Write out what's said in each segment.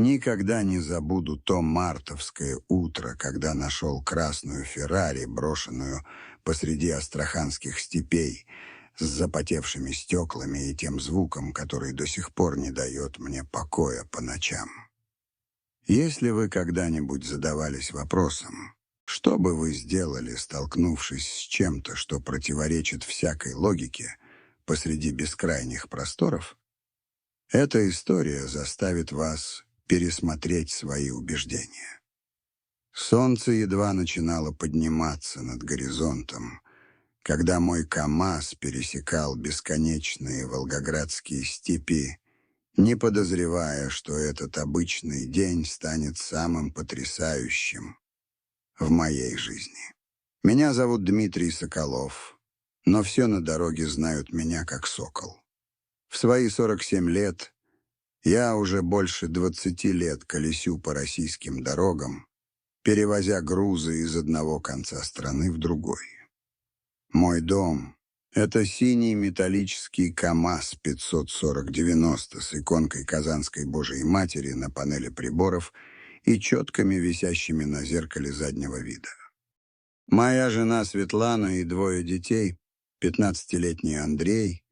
Никогда не забуду то мартовское утро, когда нашел красную Феррари, брошенную посреди астраханских степей, с запотевшими стеклами и тем звуком, который до сих пор не дает мне покоя по ночам. Если вы когда-нибудь задавались вопросом, что бы вы сделали, столкнувшись с чем-то, что противоречит всякой логике посреди бескрайних просторов, эта история заставит вас пересмотреть свои убеждения. Солнце едва начинало подниматься над горизонтом, когда мой КамАЗ пересекал бесконечные волгоградские степи, не подозревая, что этот обычный день станет самым потрясающим в моей жизни. Меня зовут Дмитрий Соколов, но все на дороге знают меня как Сокол. В свои 47 лет я уже больше 20 лет колесю по российским дорогам, перевозя грузы из одного конца страны в другой. Мой дом — это синий металлический КамАЗ 540-90 с иконкой Казанской Божией Матери на панели приборов и четками, висящими на зеркале заднего вида. Моя жена Светлана и двое детей, 15-летний Андрей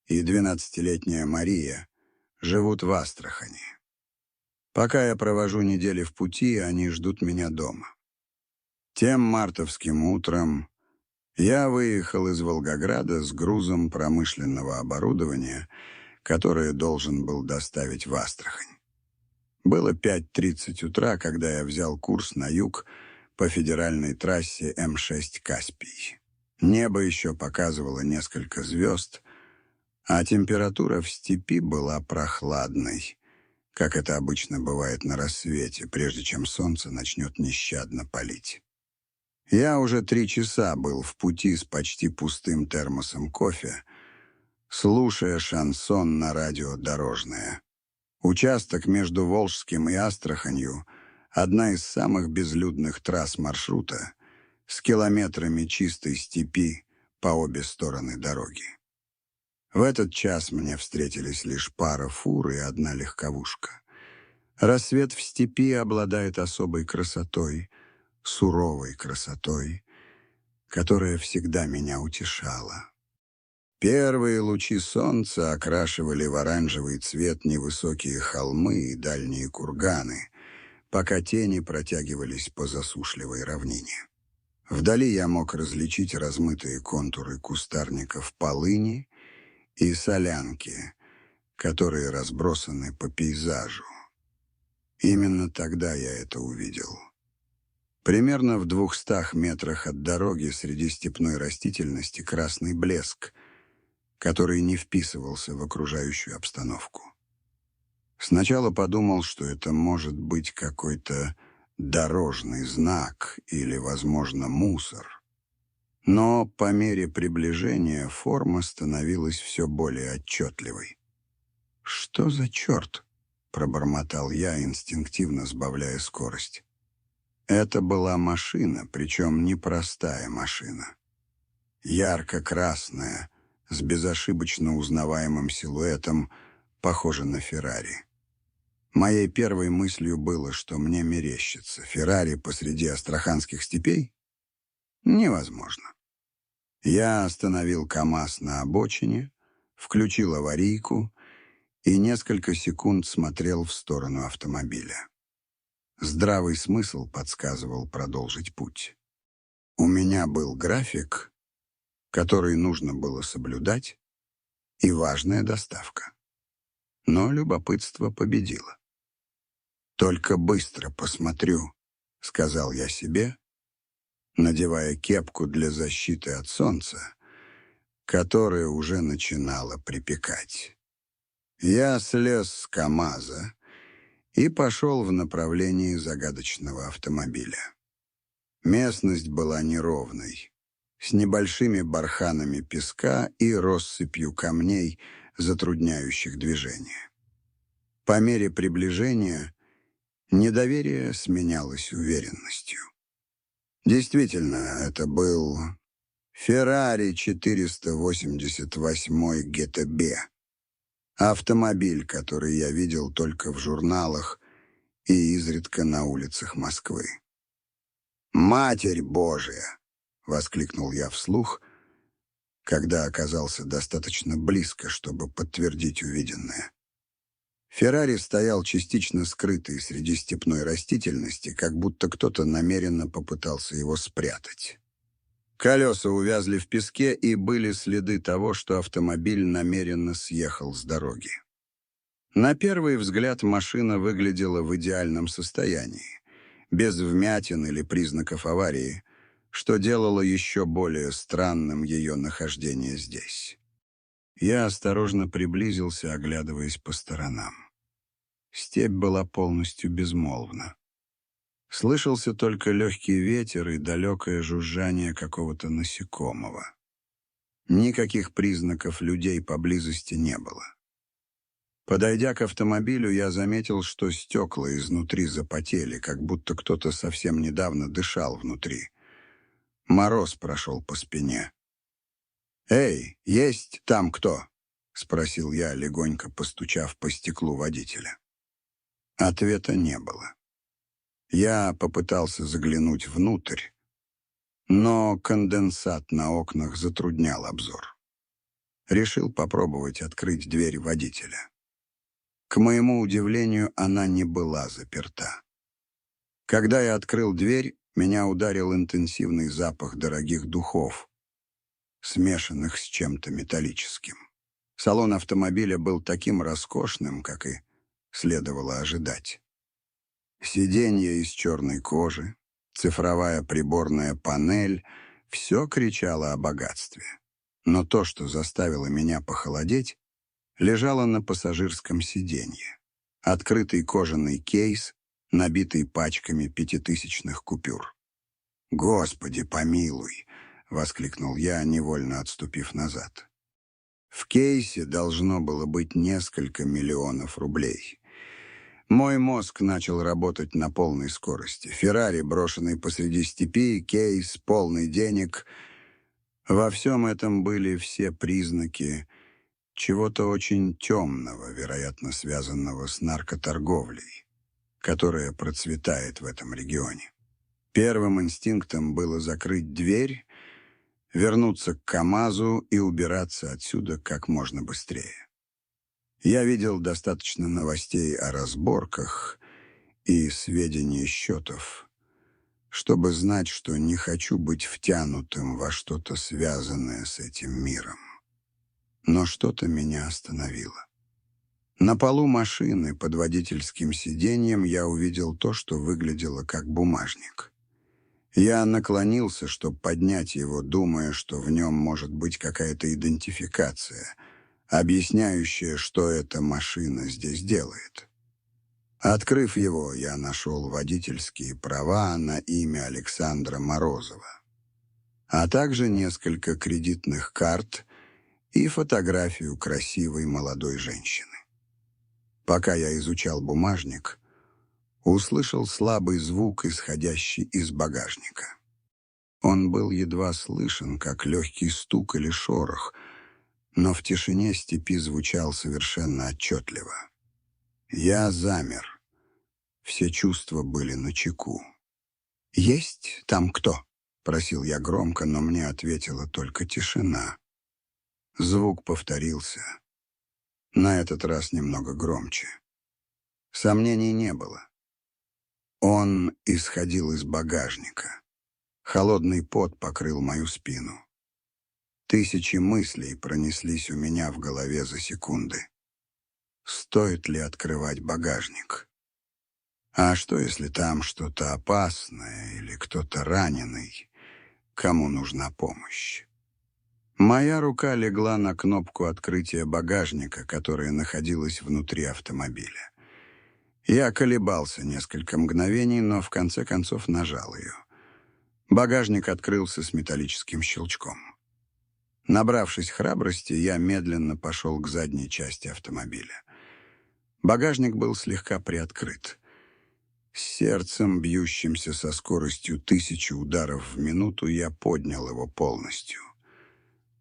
и 12-летняя Мария, живут в Астрахани. Пока я провожу недели в пути, они ждут меня дома. Тем мартовским утром я выехал из Волгограда с грузом промышленного оборудования, которое должен был доставить в Астрахань. Было 5:30 утра, когда я взял курс на юг по федеральной трассе М6 «Каспий». Небо еще показывало несколько звезд, а температура в степи была прохладной, как это обычно бывает на рассвете, прежде чем солнце начнет нещадно палить. Я уже 3 часа был в пути с почти пустым термосом кофе, слушая шансон на радио «Дорожное». Участок между Волжским и Астраханью — одна из самых безлюдных трасс маршрута, с километрами чистой степи по обе стороны дороги. В этот час мне встретились лишь пара фур и одна легковушка. Рассвет в степи обладает особой красотой, суровой красотой, которая всегда меня утешала. Первые лучи солнца окрашивали в оранжевый цвет невысокие холмы и дальние курганы, пока тени протягивались по засушливой равнине. Вдали я мог различить размытые контуры кустарников полыни и солянки, которые разбросаны по пейзажу. Именно тогда я это увидел. Примерно в 200 метрах от дороги среди степной растительности красный блеск, который не вписывался в окружающую обстановку. Сначала подумал, что это может быть какой-то дорожный знак или, возможно, мусор. Но по мере приближения форма становилась все более отчетливой. «Что за черт?» — пробормотал я, инстинктивно сбавляя скорость. Это была машина, причем непростая машина. Ярко-красная, с безошибочно узнаваемым силуэтом, похожа на Феррари. Моей первой мыслью было, что мне мерещится. Феррари посреди астраханских степей? Невозможно. Я остановил КамАЗ на обочине, включил аварийку и несколько секунд смотрел в сторону автомобиля. Здравый смысл подсказывал продолжить путь. У меня был график, который нужно было соблюдать, и важная доставка. Но любопытство победило. «Только быстро посмотрю», — сказал я себе, надевая кепку для защиты от солнца, которое уже начинало припекать. Я слез с КамАЗа и пошел в направлении загадочного автомобиля. Местность была неровной, с небольшими барханами песка и россыпью камней, затрудняющих движение. По мере приближения недоверие сменялось уверенностью. Действительно, это был Ferrari 488 GTB. Автомобиль, который я видел только в журналах и изредка на улицах Москвы. «Матерь Божия!» — воскликнул я вслух, когда оказался достаточно близко, чтобы подтвердить увиденное. Феррари стоял частично скрытый среди степной растительности, как будто кто-то намеренно попытался его спрятать. Колеса увязли в песке, и были следы того, что автомобиль намеренно съехал с дороги. На первый взгляд машина выглядела в идеальном состоянии, без вмятин или признаков аварии, что делало еще более странным ее нахождение здесь. Я осторожно приблизился, оглядываясь по сторонам. Степь была полностью безмолвна. Слышался только легкий ветер и далекое жужжание какого-то насекомого. Никаких признаков людей поблизости не было. Подойдя к автомобилю, я заметил, что стекла изнутри запотели, как будто кто-то совсем недавно дышал внутри. Мороз прошел по спине. «Эй, есть там кто?» — спросил я, легонько постучав по стеклу водителя. Ответа не было. Я попытался заглянуть внутрь, но конденсат на окнах затруднял обзор. Решил попробовать открыть дверь водителя. К моему удивлению, она не была заперта. Когда я открыл дверь, меня ударил интенсивный запах дорогих духов, смешанных с чем-то металлическим. Салон автомобиля был таким роскошным, как и следовало ожидать. Сиденья из черной кожи, цифровая приборная панель — все кричало о богатстве. Но то, что заставило меня похолодеть, лежало на пассажирском сиденье. Открытый кожаный кейс, набитый пачками пятитысячных купюр. «Господи, помилуй!» — воскликнул я, невольно отступив назад. В кейсе должно было быть несколько миллионов рублей. Мой мозг начал работать на полной скорости. Феррари, брошенный посреди степи, кейс, полный денег. Во всем этом были все признаки чего-то очень темного, вероятно, связанного с наркоторговлей, которая процветает в этом регионе. Первым инстинктом было закрыть дверь, вернуться к КамАЗу и убираться отсюда как можно быстрее. Я видел достаточно новостей о разборках и сведений счетов, чтобы знать, что не хочу быть втянутым во что-то связанное с этим миром. Но что-то меня остановило. На полу машины под водительским сиденьем я увидел то, что выглядело как бумажник. Я наклонился, чтобы поднять его, думая, что в нем может быть какая-то идентификация, объясняющая, что эта машина здесь делает. Открыв его, я нашел водительские права на имя Александра Морозова, а также несколько кредитных карт и фотографию красивой молодой женщины. Пока я изучал бумажник, услышал слабый звук, исходящий из багажника. Он был едва слышен, как легкий стук или шорох, но в тишине степи звучал совершенно отчетливо. Я замер. Все чувства были начеку. «Есть там кто?» — просил я громко, но мне ответила только тишина. Звук повторился. На этот раз немного громче. Сомнений не было. Он исходил из багажника. Холодный пот покрыл мою спину. Тысячи мыслей пронеслись у меня в голове за секунды. Стоит ли открывать багажник? А что, если там что-то опасное или кто-то раненый, кому нужна помощь? Моя рука легла на кнопку открытия багажника, которая находилась внутри автомобиля. Я колебался несколько мгновений, но в конце концов нажал ее. Багажник открылся с металлическим щелчком. Набравшись храбрости, я медленно пошел к задней части автомобиля. Багажник был слегка приоткрыт. С сердцем, бьющимся со скоростью 1000 ударов в минуту, я поднял его полностью.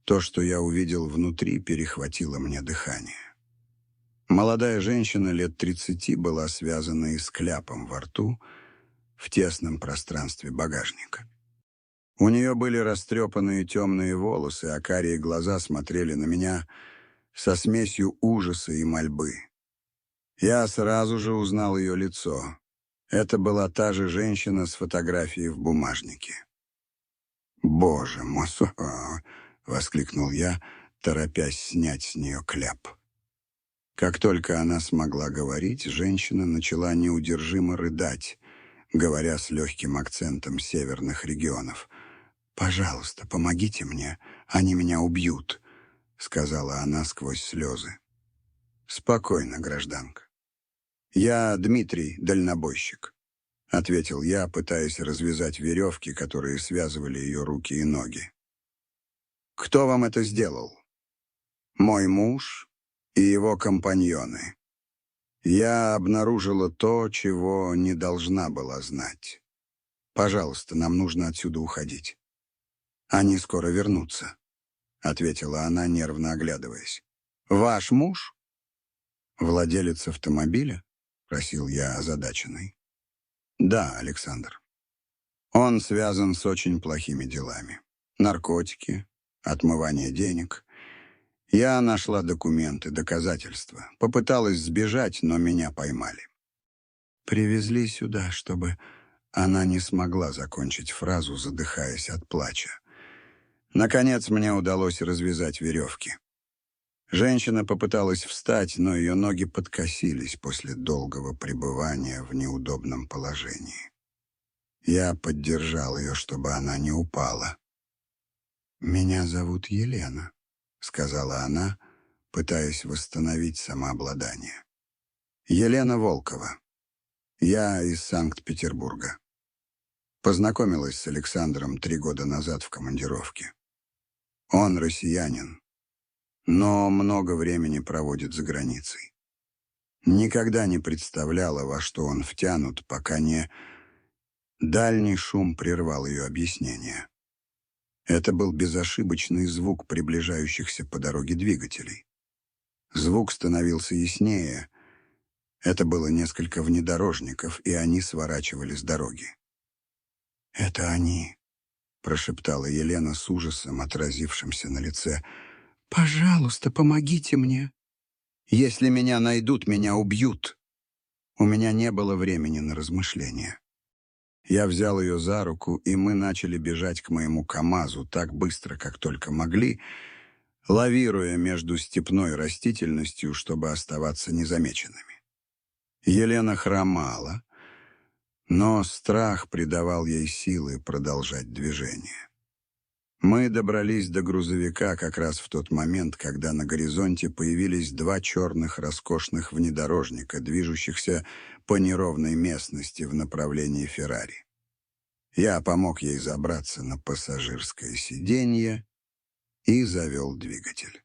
То, что я увидел внутри, перехватило мне дыхание. Молодая женщина лет 30 была связана и с кляпом во рту в тесном пространстве багажника. У нее были растрепанные темные волосы, а карие глаза смотрели на меня со смесью ужаса и мольбы. Я сразу же узнал ее лицо. Это была та же женщина с фотографией в бумажнике. «Боже мой!» — воскликнул я, торопясь снять с нее кляп. Как только она смогла говорить, женщина начала неудержимо рыдать, говоря с легким акцентом северных регионов. «Пожалуйста, помогите мне, они меня убьют», — сказала она сквозь слезы. «Спокойно, гражданка. Я Дмитрий, дальнобойщик», — ответил я, пытаясь развязать веревки, которые связывали ее руки и ноги. «Кто вам это сделал?» «Мой муж и его компаньоны. Я обнаружила то, чего не должна была знать. Пожалуйста, нам нужно отсюда уходить. Они скоро вернутся», — ответила она, нервно оглядываясь. «Ваш муж?» «Владелец автомобиля?» — просил я озадаченный. «Да, Александр. Он связан с очень плохими делами. Наркотики, отмывание денег. Я нашла документы, доказательства. Попыталась сбежать, но меня поймали. Привезли сюда, чтобы...» Она не смогла закончить фразу, задыхаясь от плача. Наконец мне удалось развязать веревки. Женщина попыталась встать, но ее ноги подкосились после долгого пребывания в неудобном положении. Я поддержал ее, чтобы она не упала. «Меня зовут Елена», — сказала она, пытаясь восстановить самообладание. «Елена Волкова. Я из Санкт-Петербурга. Познакомилась с Александром 3 года назад в командировке. Он россиянин, но много времени проводит за границей. Никогда не представляла, во что он втянут, пока не... Дальний шум прервал ее объяснение. Это был безошибочный звук приближающихся по дороге двигателей. Звук становился яснее. Это было несколько внедорожников, и они сворачивали с дороги. «Это они», — прошептала Елена с ужасом, отразившимся на лице. «Пожалуйста, помогите мне. Если меня найдут, меня убьют». У меня не было времени на размышления. Я взял ее за руку, и мы начали бежать к моему КамАЗу так быстро, как только могли, лавируя между степной растительностью, чтобы оставаться незамеченными. Елена хромала, но страх придавал ей силы продолжать движение. Мы добрались до грузовика как раз в тот момент, когда на горизонте появились 2 черных роскошных внедорожника, движущихся по неровной местности в направлении Феррари. Я помог ей забраться на пассажирское сиденье и завел двигатель.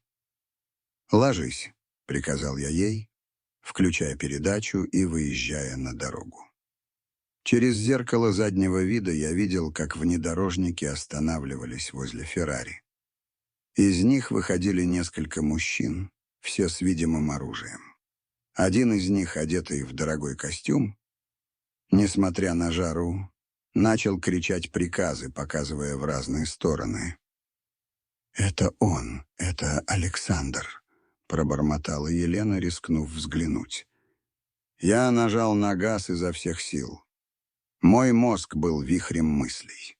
«Ложись», — приказал я ей, включая передачу и выезжая на дорогу. Через зеркало заднего вида я видел, как внедорожники останавливались возле Феррари. Из них выходили несколько мужчин, все с видимым оружием. Один из них, одетый в дорогой костюм, несмотря на жару, начал кричать приказы, показывая в разные стороны. «Это он, это Александр», — пробормотала Елена, рискнув взглянуть. Я нажал на газ изо всех сил. Мой мозг был вихрем мыслей.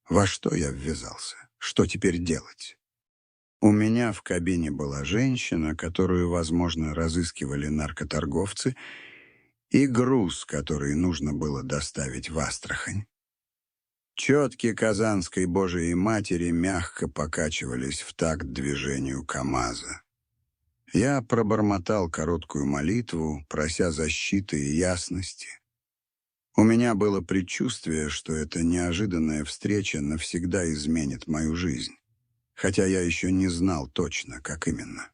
Во что я ввязался? Что теперь делать? У меня в кабине была женщина, которую, возможно, разыскивали наркоторговцы, и груз, который нужно было доставить в Астрахань. Четки Казанской Божией Матери мягко покачивались в такт движению КамАЗа. Я пробормотал короткую молитву, прося защиты и ясности. У меня было предчувствие, что эта неожиданная встреча навсегда изменит мою жизнь, хотя я еще не знал точно, как именно.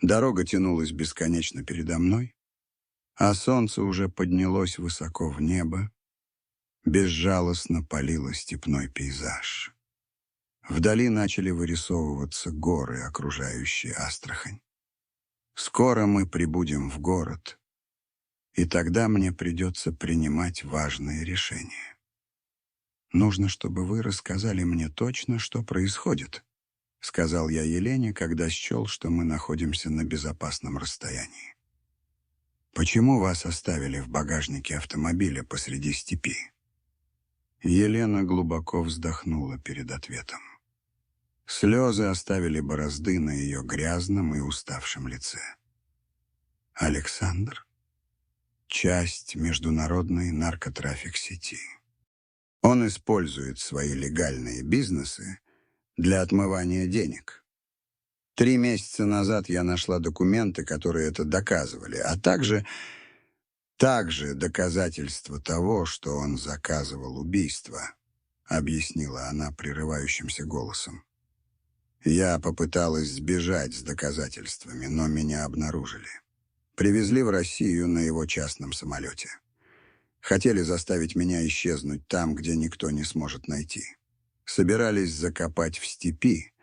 Дорога тянулась бесконечно передо мной, а солнце уже поднялось высоко в небо, безжалостно палило степной пейзаж. Вдали начали вырисовываться горы, окружающие Астрахань. Скоро мы прибудем в город, и тогда мне придется принимать важные решения. Нужно, чтобы вы рассказали мне точно, что происходит, сказал я Елене, когда счел, что мы находимся на безопасном расстоянии. Почему вас оставили в багажнике автомобиля посреди степи? Елена глубоко вздохнула перед ответом. Слезы оставили борозды на ее грязном и уставшем лице. Александр — часть международной наркотрафик-сети. Он использует свои легальные бизнесы для отмывания денег. 3 месяца назад я нашла документы, которые это доказывали, а также доказательства того, что он заказывал убийство, объяснила она прерывающимся голосом. Я попыталась сбежать с доказательствами, но меня обнаружили. Привезли в Россию на его частном самолете. Хотели заставить меня исчезнуть там, где никто не сможет найти. Собирались закопать в степи,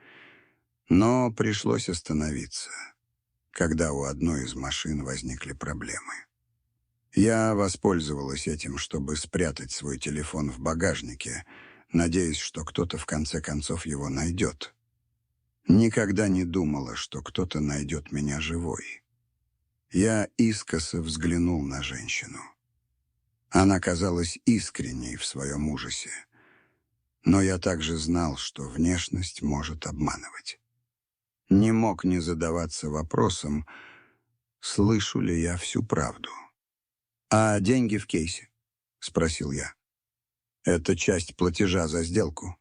но пришлось остановиться, когда у одной из машин возникли проблемы. Я воспользовалась этим, чтобы спрятать свой телефон в багажнике, надеясь, что кто-то в конце концов его найдет. Никогда не думала, что кто-то найдет меня живой. Я искоса взглянул на женщину. Она казалась искренней в своем ужасе, но я также знал, что внешность может обманывать. Не мог не задаваться вопросом, слышу ли я всю правду. «А деньги в кейсе?» — спросил я. «Это часть платежа за сделку».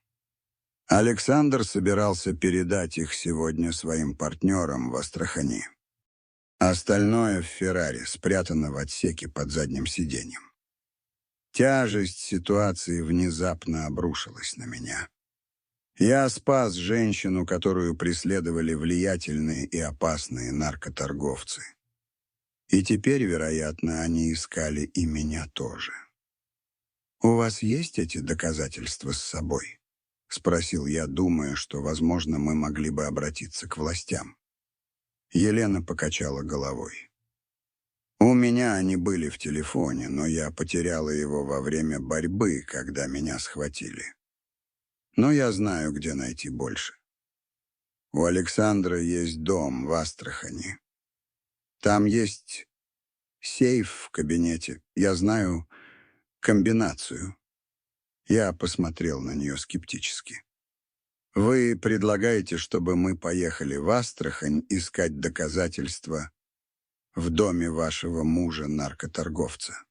Александр собирался передать их сегодня своим партнерам в Астрахани. Остальное в «Феррари» спрятано в отсеке под задним сиденьем. Тяжесть ситуации внезапно обрушилась на меня. Я спас женщину, которую преследовали влиятельные и опасные наркоторговцы. И теперь, вероятно, они искали и меня тоже. «У вас есть эти доказательства с собой?» — спросил я, думая, что, возможно, мы могли бы обратиться к властям. Елена покачала головой. «У меня они были в телефоне, но я потеряла его во время борьбы, когда меня схватили. Но я знаю, где найти больше. У Александра есть дом в Астрахани. Там есть сейф в кабинете. Я знаю комбинацию». Я посмотрел на нее скептически. «Вы предлагаете, чтобы мы поехали в Астрахань искать доказательства в доме вашего мужа-наркоторговца?»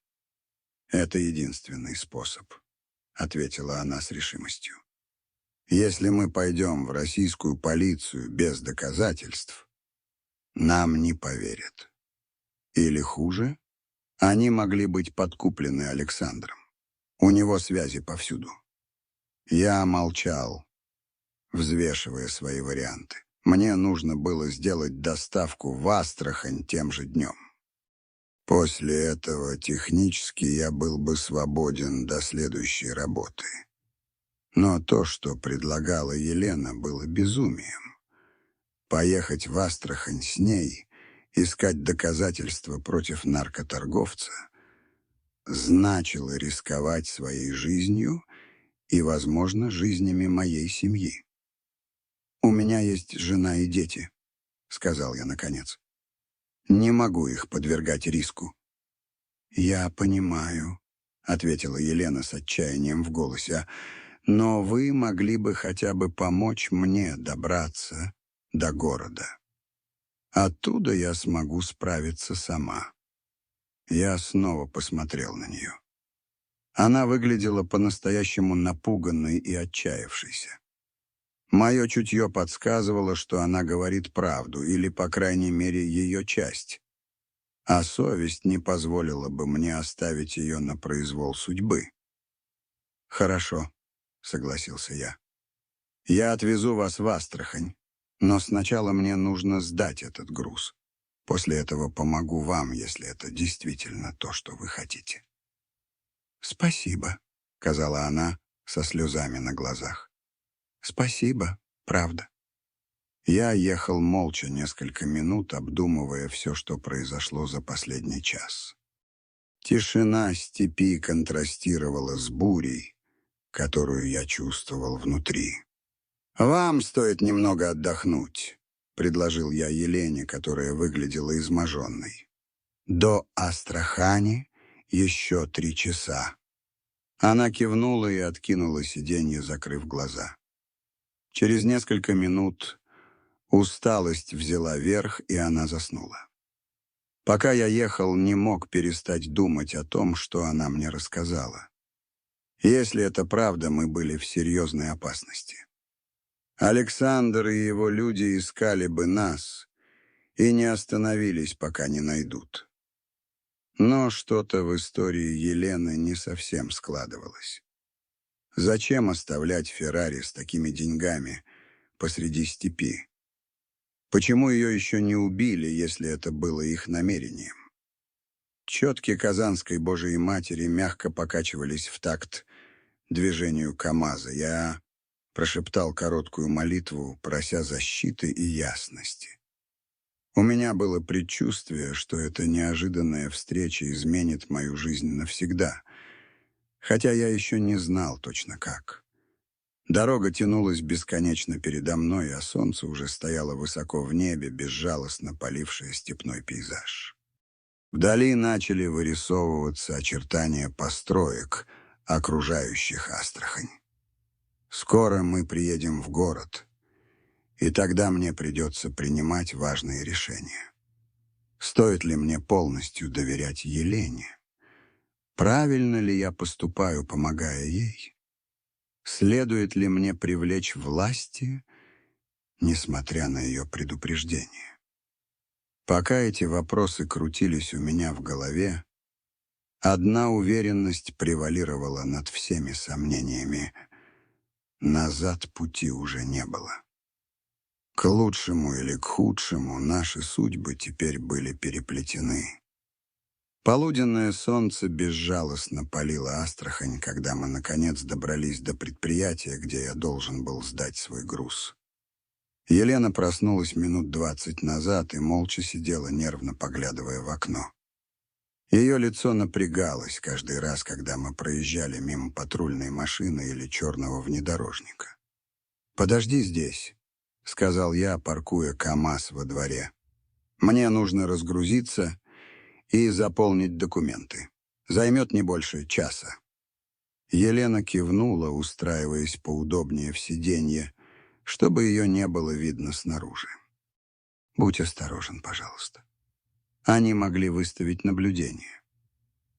«Это единственный способ», — ответила она с решимостью. «Если мы пойдем в российскую полицию без доказательств, нам не поверят. Или хуже, они могли быть подкуплены Александром. У него связи повсюду». Я молчал, взвешивая свои варианты. Мне нужно было сделать доставку в Астрахань тем же днем. После этого технически я был бы свободен до следующей работы. Но то, что предлагала Елена, было безумием. Поехать в Астрахань с ней, искать доказательства против наркоторговца, значило рисковать своей жизнью и, возможно, жизнями моей семьи. «У меня есть жена и дети», — сказал я наконец. «Не могу их подвергать риску». «Я понимаю», — ответила Елена с отчаянием в голосе, «но вы могли бы хотя бы помочь мне добраться до города. Оттуда я смогу справиться сама». Я снова посмотрел на нее. Она выглядела по-настоящему напуганной и отчаявшейся. Мое чутье подсказывало, что она говорит правду, или, по крайней мере, ее часть. А совесть не позволила бы мне оставить ее на произвол судьбы. «Хорошо», — согласился я. «Я отвезу вас в Астрахань, но сначала мне нужно сдать этот груз. После этого помогу вам, если это действительно то, что вы хотите». «Спасибо», — сказала она со слезами на глазах. «Спасибо, правда». Я ехал молча несколько минут, обдумывая все, что произошло за последний час. Тишина степи контрастировала с бурей, которую я чувствовал внутри. «Вам стоит немного отдохнуть», — предложил я Елене, которая выглядела изможенной. «До Астрахани еще 3 часа». Она кивнула и откинула сиденье, закрыв глаза. Через несколько минут усталость взяла верх, и она заснула. Пока я ехал, не мог перестать думать о том, что она мне рассказала. Если это правда, мы были в серьезной опасности. Александр и его люди искали бы нас и не остановились, пока не найдут. Но что-то в истории Елены не совсем складывалось. Зачем оставлять Феррари с такими деньгами посреди степи? Почему ее еще не убили, если это было их намерением? Четки Казанской Божией Матери мягко покачивались в такт движению КамАЗа. Я прошептал короткую молитву, прося защиты и ясности. У меня было предчувствие, что эта неожиданная встреча изменит мою жизнь навсегда, хотя я еще не знал точно как. Дорога тянулась бесконечно передо мной, а солнце уже стояло высоко в небе, безжалостно полившее степной пейзаж. Вдали начали вырисовываться очертания построек, окружающих Астрахань. Скоро мы приедем в город, и тогда мне придется принимать важные решения. Стоит ли мне полностью доверять Елене? Правильно ли я поступаю, помогая ей? Следует ли мне привлечь власти, несмотря на ее предупреждение? Пока эти вопросы крутились у меня в голове, одна уверенность превалировала над всеми сомнениями. Назад пути уже не было. К лучшему или к худшему наши судьбы теперь были переплетены. Полуденное солнце безжалостно палило Астрахань, когда мы, наконец, добрались до предприятия, где я должен был сдать свой груз. Елена проснулась минут 20 назад и молча сидела, нервно поглядывая в окно. Ее лицо напрягалось каждый раз, когда мы проезжали мимо патрульной машины или черного внедорожника. «Подожди здесь», — сказал я, паркуя КамАЗ во дворе. «Мне нужно разгрузиться и заполнить документы. Займет не больше часа». Елена кивнула, устраиваясь поудобнее в сиденье, чтобы ее не было видно снаружи. «Будь осторожен, пожалуйста». Они могли выставить наблюдение.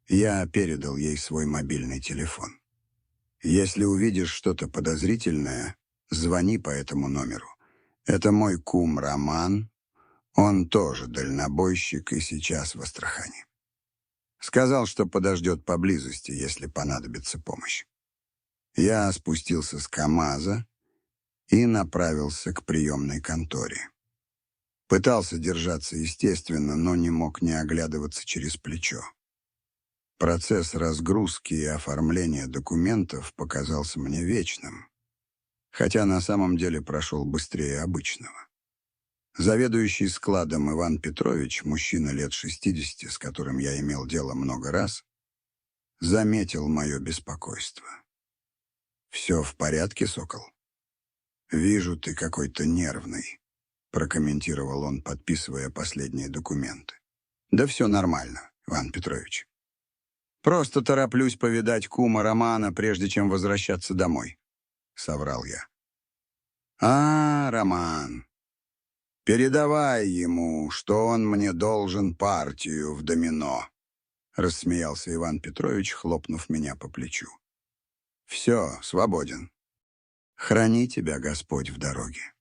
Я передал ей свой мобильный телефон. «Если увидишь что-то подозрительное, звони по этому номеру. Это мой кум Роман. Он тоже дальнобойщик и сейчас в Астрахани. Сказал, что подождет поблизости, если понадобится помощь». Я спустился с КамАЗа и направился к приемной конторе. Пытался держаться естественно, но не мог не оглядываться через плечо. Процесс разгрузки и оформления документов показался мне вечным, хотя на самом деле прошел быстрее обычного. Заведующий складом Иван Петрович, мужчина лет 60, с которым я имел дело много раз, заметил мое беспокойство. «Все в порядке, Сокол?» «Вижу, ты какой-то нервный», — прокомментировал он, подписывая последние документы. «Да все нормально, Иван Петрович. Просто тороплюсь повидать кума Романа, прежде чем возвращаться домой», — соврал я. «А, Роман, передавай ему, что он мне должен партию в домино», — рассмеялся Иван Петрович, хлопнув меня по плечу. «Все, свободен. Храни тебя Господь в дороге».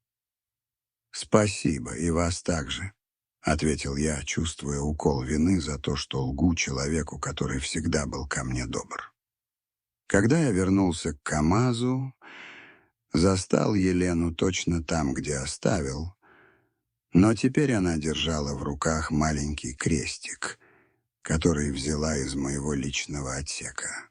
«Спасибо, и вас также», — ответил я, чувствуя укол вины за то, что лгу человеку, который всегда был ко мне добр. Когда я вернулся к КамАЗу, застал Елену точно там, где оставил, но теперь она держала в руках маленький крестик, который взяла из моего личного отсека.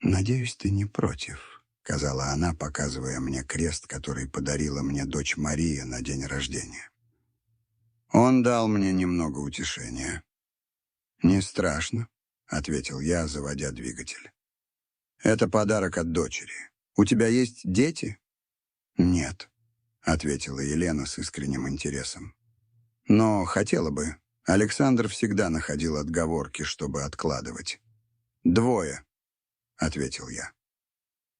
«Надеюсь, ты не против», сказала она, показывая мне крест, который подарила мне дочь Мария на день рождения. Он дал мне немного утешения. «Не страшно», — ответил я, заводя двигатель. «Это подарок от дочери. У тебя есть дети?» «Нет», — ответила Елена с искренним интересом. «Но хотела бы. Александр всегда находил отговорки, чтобы откладывать». «Двое», — ответил я.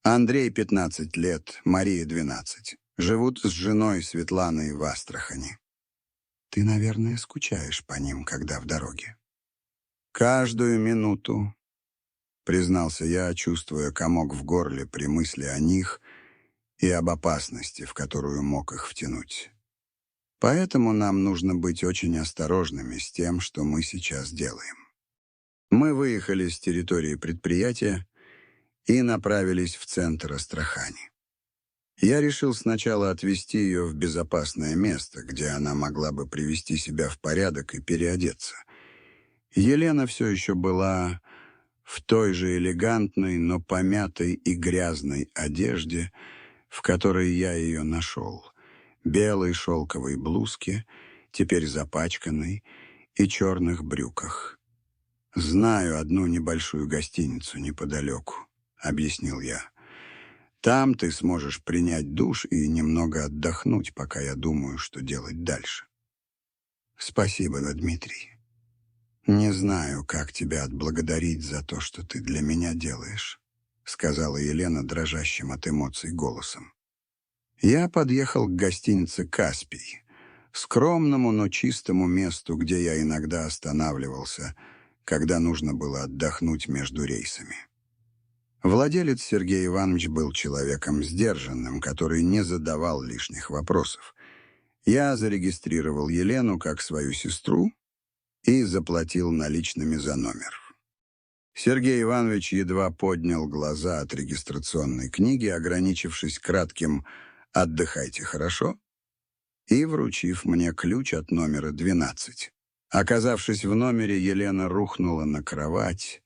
«Андрей 15 лет, Мария 12. Живут с женой Светланой в Астрахани». «Ты, наверное, скучаешь по ним, когда в дороге». «Каждую минуту», — признался я, чувствуя комок в горле при мысли о них и об опасности, в которую мог их втянуть. «Поэтому нам нужно быть очень осторожными с тем, что мы сейчас делаем». Мы выехали с территории предприятия и направились в центр Астрахани. Я решил сначала отвезти ее в безопасное место, где она могла бы привести себя в порядок и переодеться. Елена все еще была в той же элегантной, но помятой и грязной одежде, в которой я ее нашел. Белой шелковой блузке, теперь запачканной, и черных брюках. «Знаю одну небольшую гостиницу неподалеку», — объяснил я. «Там ты сможешь принять душ и немного отдохнуть, пока я думаю, что делать дальше». «Спасибо, Дмитрий. Не знаю, как тебя отблагодарить за то, что ты для меня делаешь», — сказала Елена дрожащим от эмоций голосом. Я подъехал к гостинице «Каспий», скромному, но чистому месту, где я иногда останавливался, когда нужно было отдохнуть между рейсами. Владелец Сергей Иванович был человеком сдержанным, который не задавал лишних вопросов. Я зарегистрировал Елену как свою сестру и заплатил наличными за номер. Сергей Иванович едва поднял глаза от регистрационной книги, ограничившись кратким «Отдыхайте хорошо» и вручив мне ключ от номера 12. Оказавшись в номере, Елена рухнула на кровать,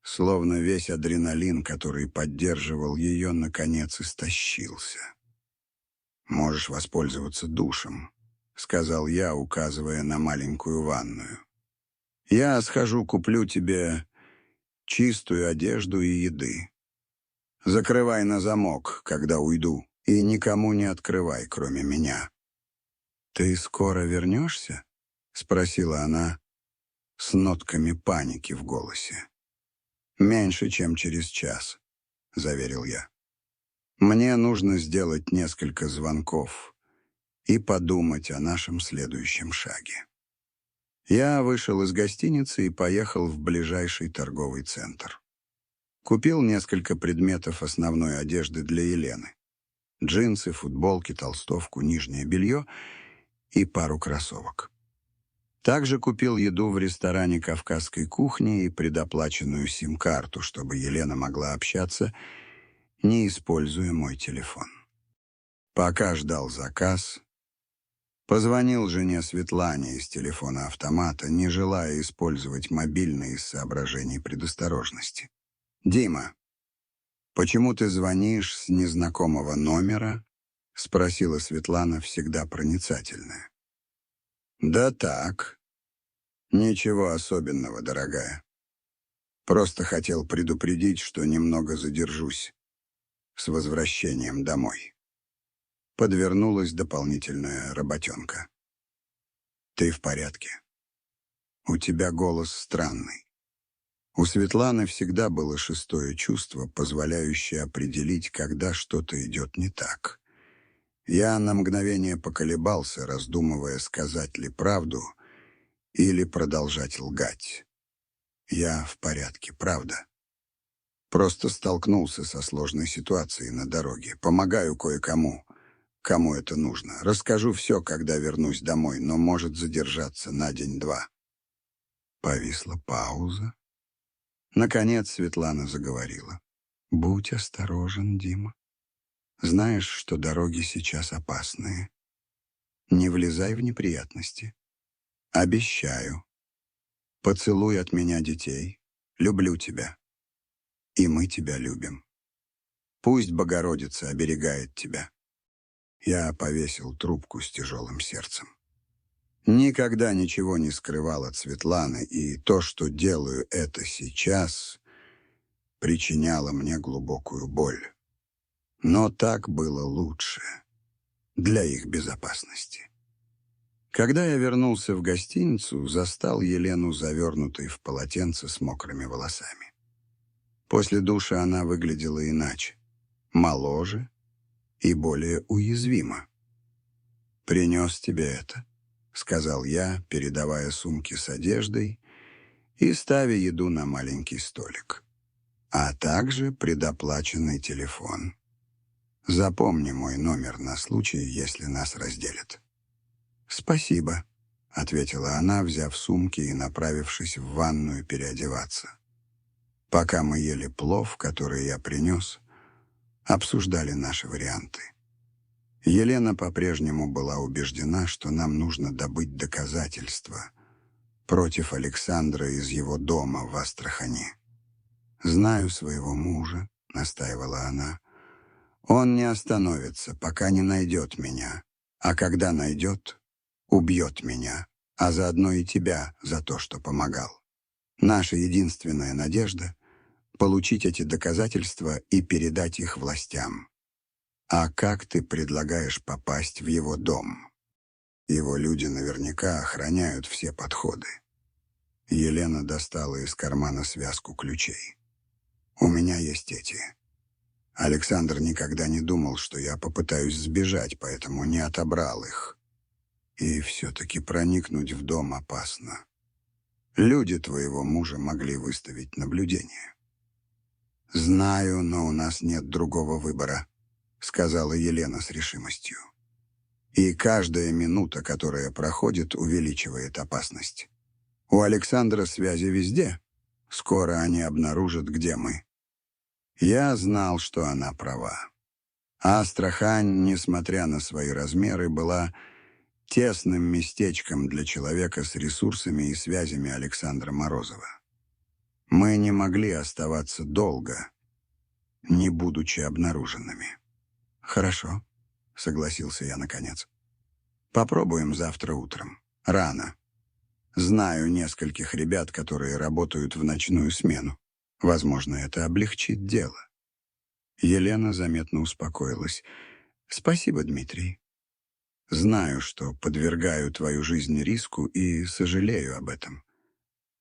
словно весь адреналин, который поддерживал ее, наконец истощился. «Можешь воспользоваться душем», — сказал я, указывая на маленькую ванную. «Я схожу, куплю тебе чистую одежду и еды. Закрывай на замок, когда уйду, и никому не открывай, кроме меня». «Ты скоро вернешься?» — спросила она с нотками паники в голосе. «Меньше, чем через час», — заверил я. «Мне нужно сделать несколько звонков и подумать о нашем следующем шаге». Я вышел из гостиницы и поехал в ближайший торговый центр. Купил несколько предметов основной одежды для Елены. Джинсы, футболки, толстовку, нижнее белье и пару кроссовок. Также купил еду в ресторане кавказской кухни и предоплаченную сим-карту, чтобы Елена могла общаться, не используя мой телефон. Пока ждал заказ, позвонил жене Светлане из телефона-автомата, не желая использовать мобильный из соображений предосторожности. «Дима, почему ты звонишь с незнакомого номера?» — спросила Светлана, всегда проницательная. «Да так. Ничего особенного, дорогая. Просто хотел предупредить, что немного задержусь с возвращением домой». Подвернулась дополнительная работенка. «Ты в порядке? У тебя голос странный». У Светланы всегда было шестое чувство, позволяющее определить, когда что-то идет не так. Я на мгновение поколебался, раздумывая, сказать ли правду или продолжать лгать. Я в порядке, правда. Просто столкнулся со сложной ситуацией на дороге. Помогаю кое-кому, кому это нужно. Расскажу все, когда вернусь домой, но может задержаться на день-два. Повисла пауза. Наконец Светлана заговорила. «Будь осторожен, Дима. Знаешь, что дороги сейчас опасные. Не влезай в неприятности. Обещаю. Поцелуй от меня детей. Люблю тебя. И мы тебя любим». Пусть Богородица оберегает тебя». Я повесил трубку с тяжелым сердцем. Никогда ничего не скрывал от Светланы, и то, что делаю это сейчас, причиняло мне глубокую боль. Но так было лучше для их безопасности. Когда я вернулся в гостиницу, застал Елену завернутой в полотенце с мокрыми волосами. После душа она выглядела иначе, моложе и более уязвима. «Принес тебе это», — сказал я, передавая сумки с одеждой и ставя еду на маленький столик, а также предоплаченный телефон. Запомни мой номер на случай, если нас разделят. «Спасибо», — ответила она, взяв сумки и направившись в ванную переодеваться. Пока мы ели плов, который я принес, обсуждали наши варианты. Елена по-прежнему была убеждена, что нам нужно добыть доказательства против Александра из его дома в Астрахани. «Знаю своего мужа», — настаивала она. «Он не остановится, пока не найдет меня, а когда найдет, убьет меня, а заодно и тебя за то, что помогал. Наша единственная надежда — получить эти доказательства и передать их властям. А как ты предлагаешь попасть в его дом? Его люди наверняка охраняют все подходы». Елена достала из кармана связку ключей. «У меня есть эти. Александр никогда не думал, что я попытаюсь сбежать, поэтому не отобрал их. И все-таки проникнуть в дом опасно. Люди твоего мужа могли выставить наблюдение». «Знаю, но у нас нет другого выбора», — сказала Елена с решимостью. «И каждая минута, которая проходит, увеличивает опасность. У Александра связи везде. Скоро они обнаружат, где мы». Я знал, что она права. Астрахань, несмотря на свои размеры, была тесным местечком для человека с ресурсами и связями Александра Морозова. Мы не могли оставаться долго, не будучи обнаруженными. «Хорошо», — согласился я наконец. «Попробуем завтра утром. Рано. Знаю нескольких ребят, которые работают в ночную смену. Возможно, это облегчит дело». Елена заметно успокоилась. «Спасибо, Дмитрий. Знаю, что подвергаю твою жизнь риску и сожалею об этом.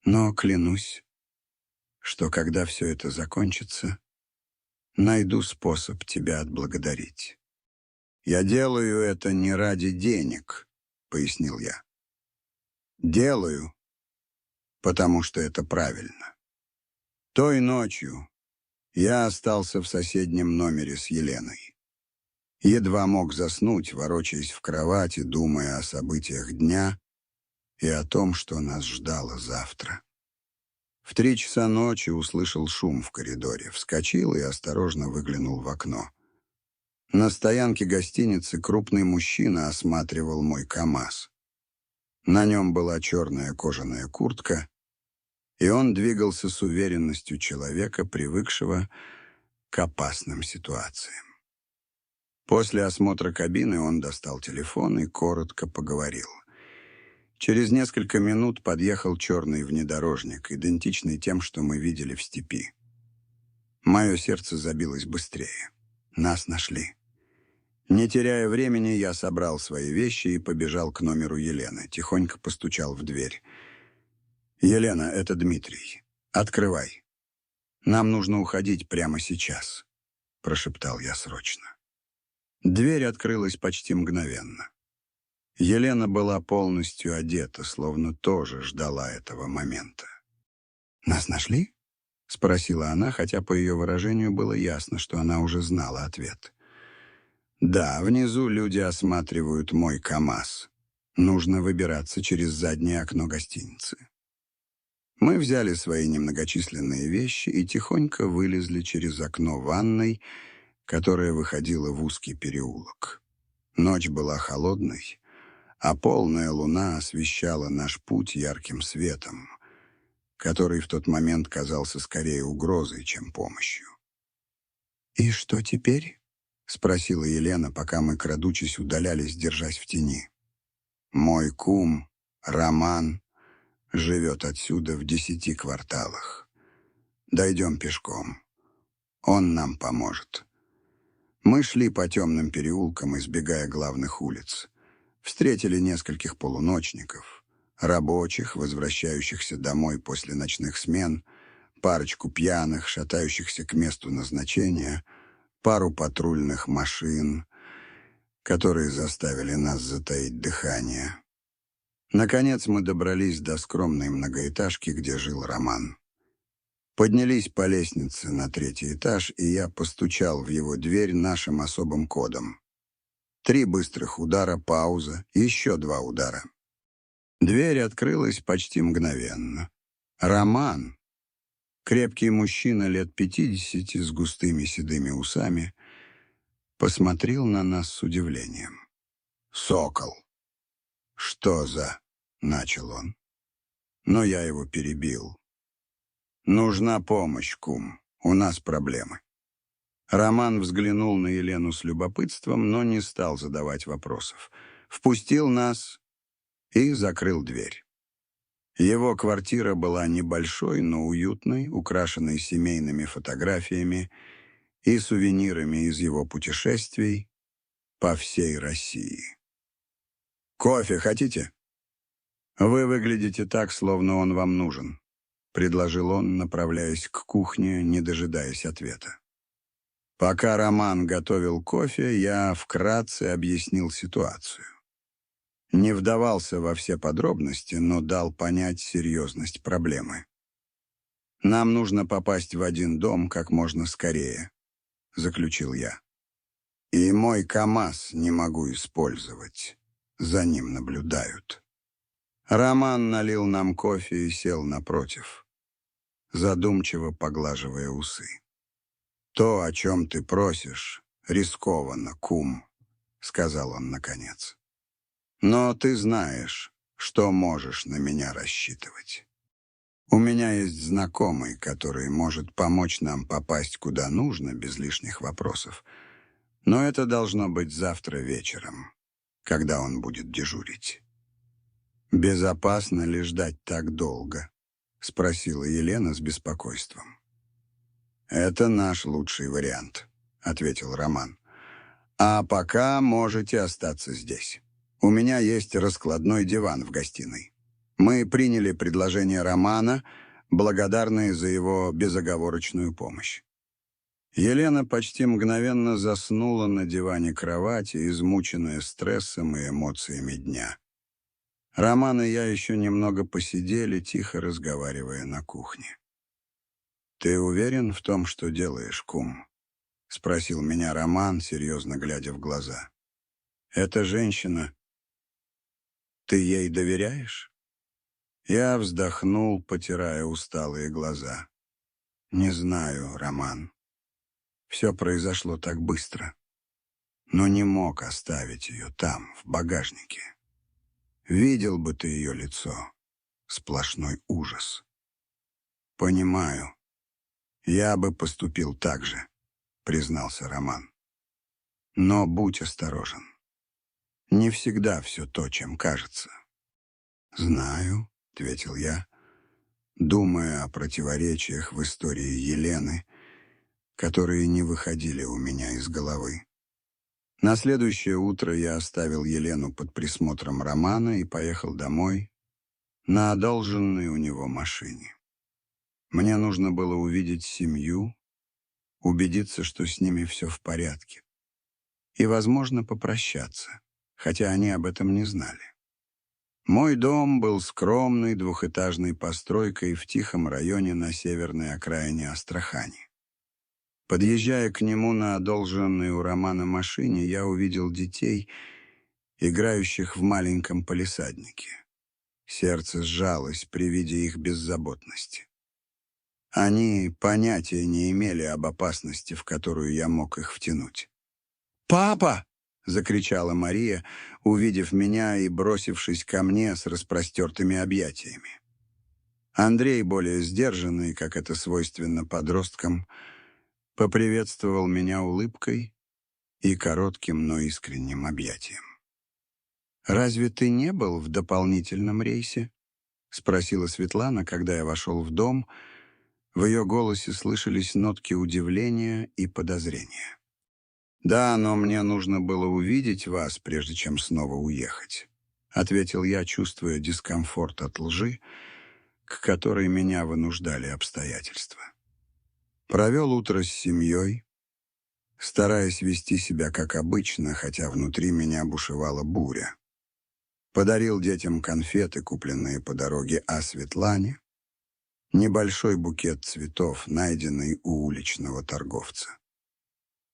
Но клянусь, что когда все это закончится, найду способ тебя отблагодарить. Я делаю это не ради денег», — пояснил я. «Делаю, потому что это правильно». Той ночью я остался в соседнем номере с Еленой. Едва мог заснуть, ворочаясь в кровати, думая о событиях дня и о том, что нас ждало завтра. В 3 часа ночи услышал шум в коридоре, вскочил и осторожно выглянул в окно. На стоянке гостиницы крупный мужчина осматривал мой КамАЗ. На нем была черная кожаная куртка, и он двигался с уверенностью человека, привыкшего к опасным ситуациям. После осмотра кабины он достал телефон и коротко поговорил. Через несколько минут подъехал черный внедорожник, идентичный тем, что мы видели в степи. Мое сердце забилось быстрее. Нас нашли. Не теряя времени, я собрал свои вещи и побежал к номеру Елены. Тихонько постучал в дверь. «Елена, это Дмитрий. Открывай. Нам нужно уходить прямо сейчас», — прошептал я срочно. Дверь открылась почти мгновенно. Елена была полностью одета, словно тоже ждала этого момента. «Нас нашли?» — спросила она, хотя по ее выражению было ясно, что она уже знала ответ. «Да, внизу люди осматривают мой КамАЗ. Нужно выбираться через заднее окно гостиницы». Мы взяли свои немногочисленные вещи и тихонько вылезли через окно ванной, которая выходила в узкий переулок. Ночь была холодной, а полная луна освещала наш путь ярким светом, который в тот момент казался скорее угрозой, чем помощью. «И что теперь?» — спросила Елена, пока мы, крадучись, удалялись, держась в тени. «Мой кум, Роман, живет отсюда в 10 кварталах. Дойдем пешком. Он нам поможет». Мы шли по темным переулкам, избегая главных улиц. Встретили нескольких полуночников, рабочих, возвращающихся домой после ночных смен, парочку пьяных, шатающихся к месту назначения, пару патрульных машин, которые заставили нас затаить дыхание. Наконец мы добрались до скромной многоэтажки, где жил Роман. Поднялись по лестнице на 3-й этаж, и я постучал в его дверь нашим особым кодом. 3 быстрых удара, пауза, еще 2 удара. Дверь открылась почти мгновенно. Роман, крепкий мужчина лет 50 с густыми седыми усами, посмотрел на нас с удивлением. «Сокол!» «Что за...» — начал он. Но я его перебил. «Нужна помощь, кум. У нас проблемы». Роман взглянул на Елену с любопытством, но не стал задавать вопросов. Впустил нас и закрыл дверь. Его квартира была небольшой, но уютной, украшенной семейными фотографиями и сувенирами из его путешествий по всей России. «Кофе хотите?» «Вы выглядите так, словно он вам нужен», — предложил он, направляясь к кухне, не дожидаясь ответа. Пока Роман готовил кофе, я вкратце объяснил ситуацию. Не вдавался во все подробности, но дал понять серьезность проблемы. «Нам нужно попасть в один дом как можно скорее», — заключил я. «И мой КамАЗ не могу использовать. За ним наблюдают». Роман налил нам кофе и сел напротив, задумчиво поглаживая усы. «То, о чем ты просишь, рискованно, кум», — сказал он наконец. «Но ты знаешь, что можешь на меня рассчитывать. У меня есть знакомый, который может помочь нам попасть куда нужно без лишних вопросов. Но это должно быть завтра вечером, когда он будет дежурить». «Безопасно ли ждать так долго?» — спросила Елена с беспокойством. «Это наш лучший вариант», — ответил Роман. «А пока можете остаться здесь. У меня есть раскладной диван в гостиной. Мы приняли предложение Романа, благодарные за его безоговорочную помощь». Елена почти мгновенно заснула на диване кровати, измученная стрессом и эмоциями дня. Роман и я еще немного посидели, тихо разговаривая на кухне. «Ты уверен в том, что делаешь, кум?» — спросил меня Роман, серьезно глядя в глаза. «Эта женщина... Ты ей доверяешь?» Я вздохнул, потирая усталые глаза. «Не знаю, Роман. Все произошло так быстро. Но не мог оставить ее там, в багажнике. Видел бы ты ее лицо. Сплошной ужас. Понимаю. Я бы поступил так же», — признался Роман. «Но будь осторожен. Не всегда все то, чем кажется». «Знаю», — ответил я, думая о противоречиях в истории Елены, которые не выходили у меня из головы. На следующее утро я оставил Елену под присмотром Романа и поехал домой на одолженной у него машине. Мне нужно было увидеть семью, убедиться, что с ними все в порядке, и, возможно, попрощаться, хотя они об этом не знали. Мой дом был скромной двухэтажной постройкой в тихом районе на северной окраине Астрахани. Подъезжая к нему на одолженной у Романа машине, я увидел детей, играющих в маленьком палисаднике. Сердце сжалось при виде их беззаботности. Они понятия не имели об опасности, в которую я мог их втянуть. «Папа!» — закричала Мария, увидев меня и бросившись ко мне с распростертыми объятиями. Андрей, более сдержанный, как это свойственно подросткам, поприветствовал меня улыбкой и коротким, но искренним объятием. «Разве ты не был в дополнительном рейсе?» — спросила Светлана, когда я вошел в дом. В ее голосе слышались нотки удивления и подозрения. «Да, но мне нужно было увидеть вас, прежде чем снова уехать», — ответил я, чувствуя дискомфорт от лжи, к которой меня вынуждали обстоятельства. Провел утро с семьей, стараясь вести себя как обычно, хотя внутри меня бушевала буря. Подарил детям конфеты, купленные по дороге Светлане, небольшой букет цветов, найденный у уличного торговца.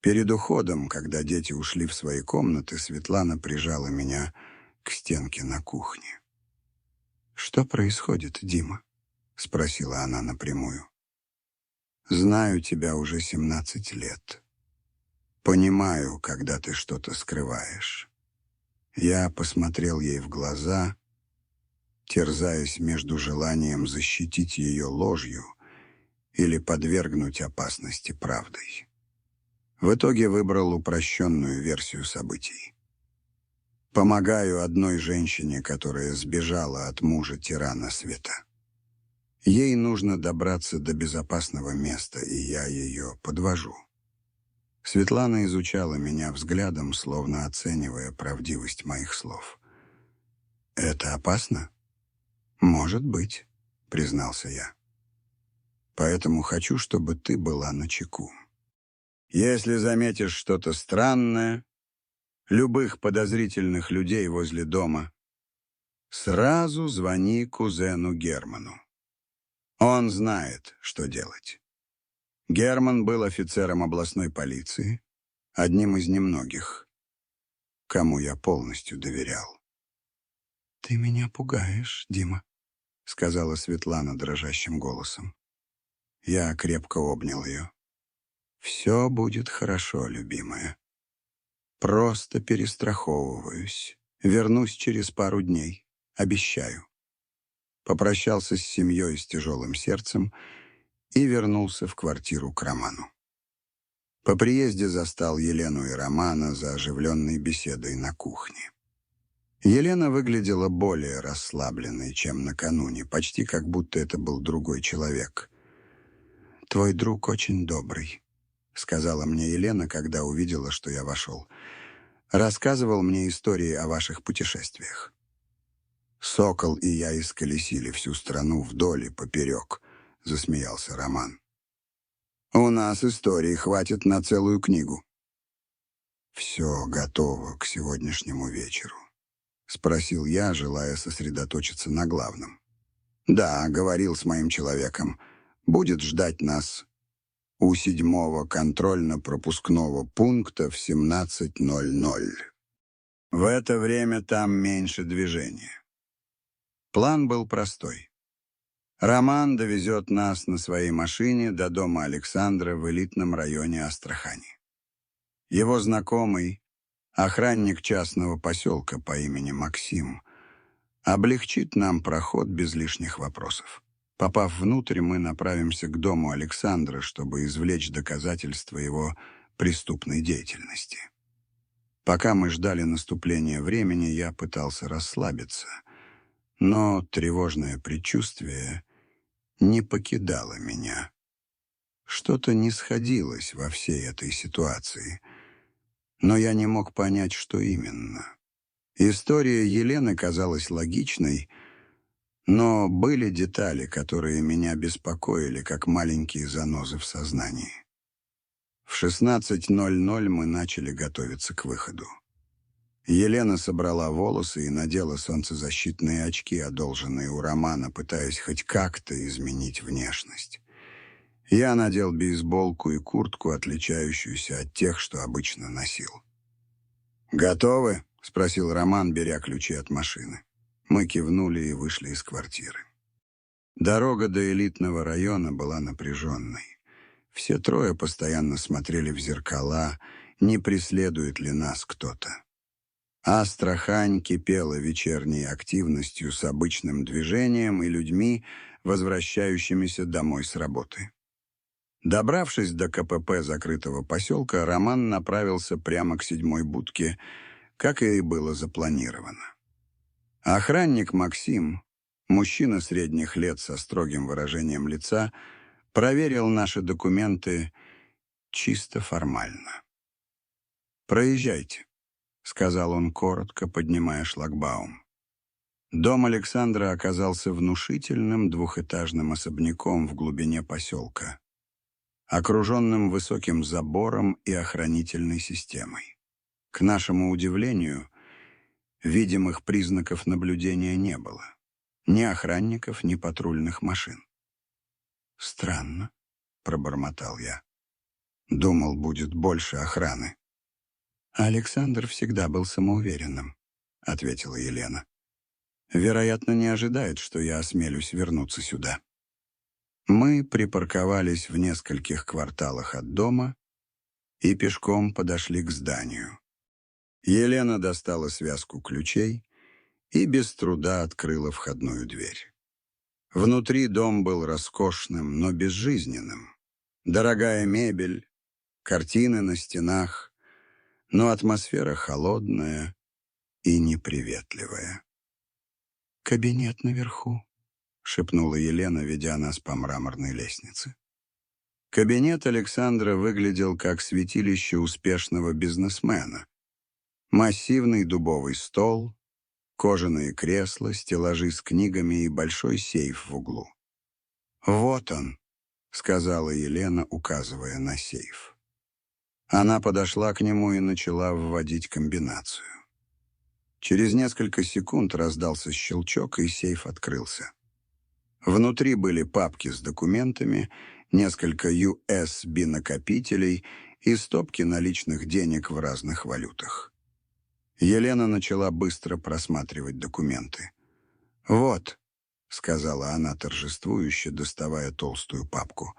Перед уходом, когда дети ушли в свои комнаты, Светлана прижала меня к стенке на кухне. «Что происходит, Дима?» — спросила она напрямую. «Знаю тебя уже 17 лет. Понимаю, когда ты что-то скрываешь». Я посмотрел ей в глаза, терзаясь между желанием защитить ее ложью или подвергнуть опасности правдой. В итоге выбрал упрощенную версию событий. Помогаю одной женщине, которая сбежала от мужа-тирана Света. Ей нужно добраться до безопасного места, и я ее подвожу. Светлана изучала меня взглядом, словно оценивая правдивость моих слов. «Это опасно?» «Может быть», — признался я. «Поэтому хочу, чтобы ты была начеку. Если заметишь что-то странное, любых подозрительных людей возле дома, сразу звони кузену Герману. Он знает, что делать». Герман был офицером областной полиции, одним из немногих, кому я полностью доверял. «Ты меня пугаешь, Дима», — сказала Светлана дрожащим голосом. Я крепко обнял ее. «Все будет хорошо, любимая. Просто перестраховываюсь. Вернусь через пару дней. Обещаю». Попрощался с семьей с тяжелым сердцем и вернулся в квартиру к Роману. По приезде застал Елену и Романа за оживленной беседой на кухне. Елена выглядела более расслабленной, чем накануне, почти как будто это был другой человек. «Твой друг очень добрый», — сказала мне Елена, когда увидела, что я вошел. «Рассказывал мне истории о ваших путешествиях. Сокол и я исколесили всю страну вдоль и поперек», — засмеялся Роман. «У нас историй хватит на целую книгу». «Все готово к сегодняшнему вечеру?» — спросил я, желая сосредоточиться на главном. «Да, говорил с моим человеком. Будет ждать нас у 7-го контрольно-пропускного пункта в 17:00. В это время там меньше движения». План был простой. Роман довезет нас на своей машине до дома Александра в элитном районе Астрахани. Его знакомый, охранник частного поселка по имени Максим, облегчит нам проход без лишних вопросов. Попав внутрь, мы направимся к дому Александра, чтобы извлечь доказательства его преступной деятельности. Пока мы ждали наступления времени, я пытался расслабиться, но тревожное предчувствие не покидало меня. Что-то не сходилось во всей этой ситуации, но я не мог понять, что именно. История Елены казалась логичной, но были детали, которые меня беспокоили, как маленькие занозы в сознании. В 16:00 мы начали готовиться к выходу. Елена собрала волосы и надела солнцезащитные очки, одолженные у Романа, пытаясь хоть как-то изменить внешность. Я надел бейсболку и куртку, отличающуюся от тех, что обычно носил. «Готовы?» — спросил Роман, беря ключи от машины. Мы кивнули и вышли из квартиры. Дорога до элитного района была напряженной. Все трое постоянно смотрели в зеркала, не преследует ли нас кто-то. Астрахань кипела вечерней активностью с обычным движением и людьми, возвращающимися домой с работы. Добравшись до КПП закрытого поселка, Роман направился прямо к 7-й будке, как и было запланировано. Охранник Максим, мужчина средних лет со строгим выражением лица, проверил наши документы чисто формально. «Проезжайте», — сказал он коротко, поднимая шлагбаум. Дом Александра оказался внушительным двухэтажным особняком в глубине поселка, окруженным высоким забором и охранительной системой. К нашему удивлению, видимых признаков наблюдения не было. Ни охранников, ни патрульных машин. «Странно», — пробормотал я. «Думал, будет больше охраны». «Александр всегда был самоуверенным», — ответила Елена. «Вероятно, не ожидает, что я осмелюсь вернуться сюда». Мы припарковались в нескольких кварталах от дома и пешком подошли к зданию. Елена достала связку ключей и без труда открыла входную дверь. Внутри дом был роскошным, но безжизненным. Дорогая мебель, картины на стенах, но атмосфера холодная и неприветливая. «Кабинет наверху», — шепнула Елена, ведя нас по мраморной лестнице. Кабинет Александра выглядел как святилище успешного бизнесмена. Массивный дубовый стол, кожаные кресла, стеллажи с книгами и большой сейф в углу. «Вот он», — сказала Елена, указывая на сейф. Она подошла к нему и начала вводить комбинацию. Через несколько секунд раздался щелчок, и сейф открылся. Внутри были папки с документами, несколько USB-накопителей и стопки наличных денег в разных валютах. Елена начала быстро просматривать документы. «Вот», — сказала она торжествующе, доставая толстую папку.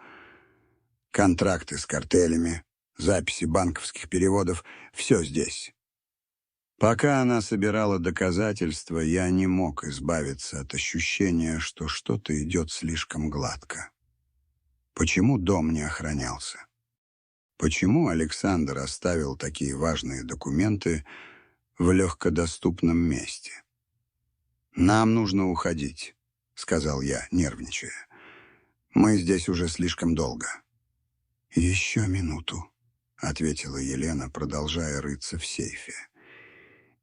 «Контракты с картелями, записи банковских переводов — все здесь». Пока она собирала доказательства, я не мог избавиться от ощущения, что что-то идет слишком гладко. Почему дом не охранялся? Почему Александр оставил такие важные документы в легкодоступном месте? «Нам нужно уходить», — сказал я, нервничая. «Мы здесь уже слишком долго». «Еще минуту», — ответила Елена, продолжая рыться в сейфе.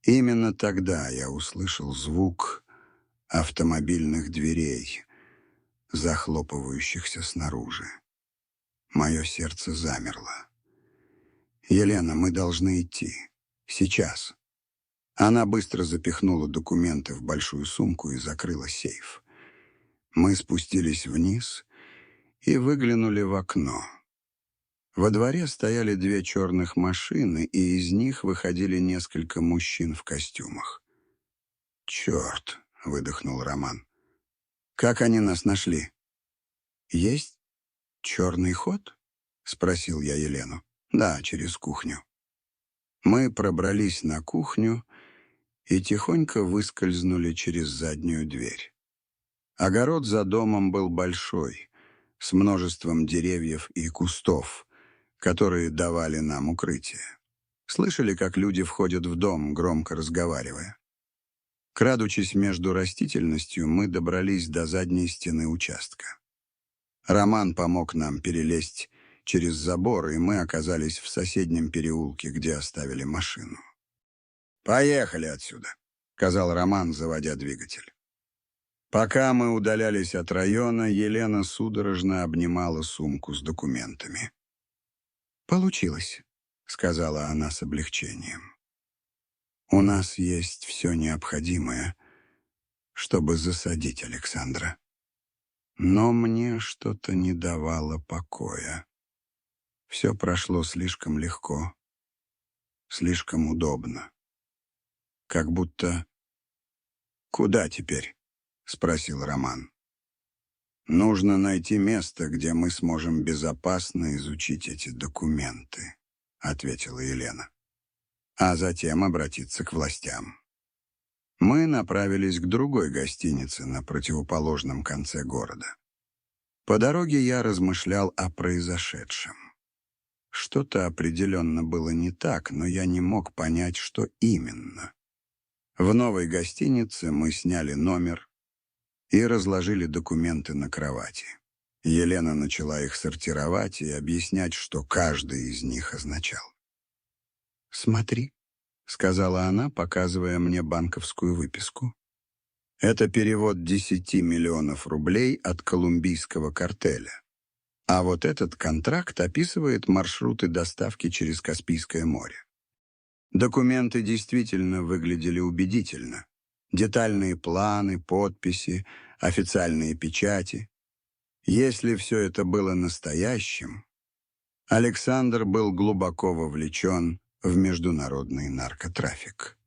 Именно тогда я услышал звук автомобильных дверей, захлопывающихся снаружи. Мое сердце замерло. «Елена, мы должны идти. Сейчас». Она быстро запихнула документы в большую сумку и закрыла сейф. Мы спустились вниз и выглянули в окно. Во дворе стояли 2 черных машины, и из них выходили несколько мужчин в костюмах. «Черт!» — выдохнул Роман. «Как они нас нашли?» «Есть черный ход?» — спросил я Елену. «Да, через кухню». Мы пробрались на кухню и тихонько выскользнули через заднюю дверь. Огород за домом был большой, с множеством деревьев и кустов, которые давали нам укрытие. Слышали, как люди входят в дом, громко разговаривая. Крадучись между растительностью, мы добрались до задней стены участка. Роман помог нам перелезть через забор, и мы оказались в соседнем переулке, где оставили машину. «Поехали отсюда», — сказал Роман, заводя двигатель. Пока мы удалялись от района, Елена судорожно обнимала сумку с документами. «Получилось», — сказала она с облегчением. «У нас есть все необходимое, чтобы засадить Александра». Но мне что-то не давало покоя. Все прошло слишком легко, слишком удобно. Как будто... «Куда теперь?» — спросил Роман. «Нужно найти место, где мы сможем безопасно изучить эти документы», — ответила Елена. «А затем обратиться к властям». Мы направились к другой гостинице на противоположном конце города. По дороге я размышлял о произошедшем. Что-то определенно было не так, но я не мог понять, что именно. В новой гостинице мы сняли номер и разложили документы на кровати. Елена начала их сортировать и объяснять, что каждый из них означал. «Смотри», — сказала она, показывая мне банковскую выписку. «Это перевод 10 миллионов рублей от колумбийского картеля. А вот этот контракт описывает маршруты доставки через Каспийское море». Документы действительно выглядели убедительно. Детальные планы, подписи, официальные печати. Если все это было настоящим, Александр был глубоко вовлечен в международный наркотрафик.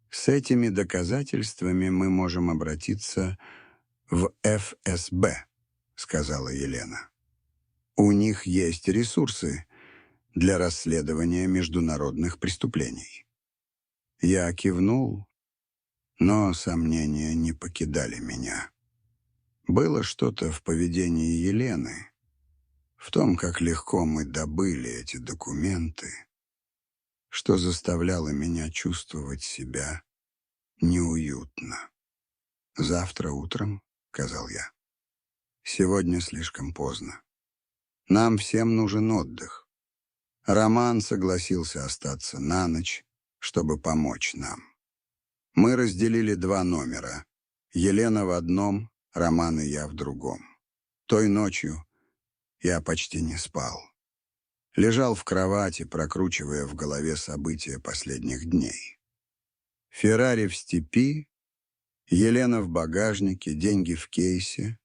С этими доказательствами мы можем обратиться в ФСБ, сказала Елена. У них есть ресурсы для расследования международных преступлений. Я кивнул, но сомнения не покидали меня. Было что-то в поведении Елены, в том, как легко мы добыли эти документы, что заставляло меня чувствовать себя неуютно. «Завтра утром», — сказал я. «Сегодня слишком поздно. Нам всем нужен отдых». Роман согласился остаться на ночь, чтобы помочь нам. Мы разделили 2 номера. Елена в одном, Роман и я в другом. Той ночью я почти не спал. Лежал в кровати, прокручивая в голове события последних дней. Феррари в степи, Елена в багажнике, деньги в кейсе,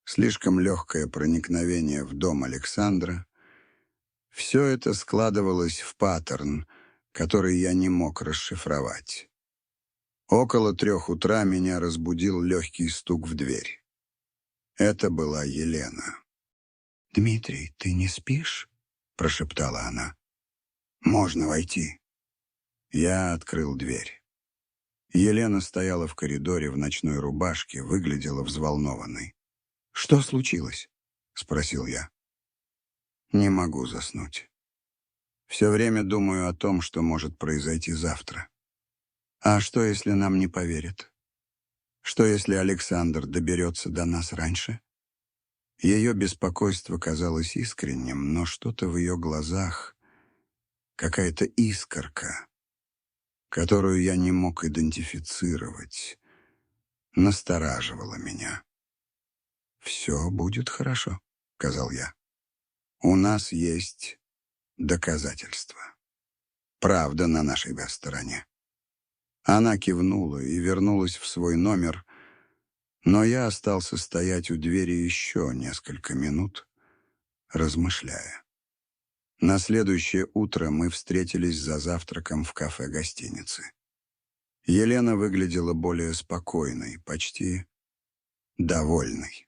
слишком легкое проникновение в дом Александра. Все это складывалось в паттерн, который я не мог расшифровать. Около 3 утра меня разбудил легкий стук в дверь. Это была Елена. «Дмитрий, ты не спишь?» — прошептала она. «Можно войти». Я открыл дверь. Елена стояла в коридоре в ночной рубашке, выглядела взволнованной. «Что случилось?» — спросил я. «Не могу заснуть. Все время думаю о том, что может произойти завтра. А что, если нам не поверят? Что, если Александр доберется до нас раньше?» Ее беспокойство казалось искренним, но что-то в ее глазах, какая-то искорка, которую я не мог идентифицировать, настораживало меня. «Все будет хорошо», — сказал я. «У нас есть доказательства. Правда на нашей стороне». Она кивнула и вернулась в свой номер, но я остался стоять у двери еще несколько минут, размышляя. На следующее утро мы встретились за завтраком в кафе гостиницы. Елена выглядела более спокойной, почти довольной.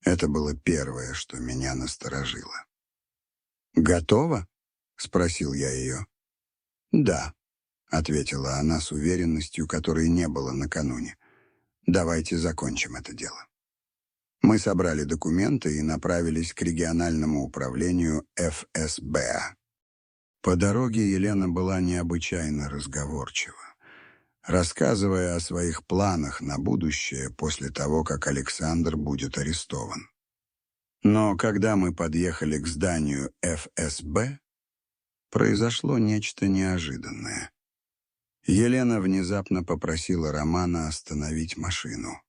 Это было первое, что меня насторожило. «Готова?» — спросил я ее. «Да», — ответила она с уверенностью, которой не было накануне. «Давайте закончим это дело». Мы собрали документы и направились к региональному управлению ФСБ. По дороге Елена была необычайно разговорчива, рассказывая о своих планах на будущее после того, как Александр будет арестован. Но когда мы подъехали к зданию ФСБ, произошло нечто неожиданное. Елена внезапно попросила Романа остановить машину.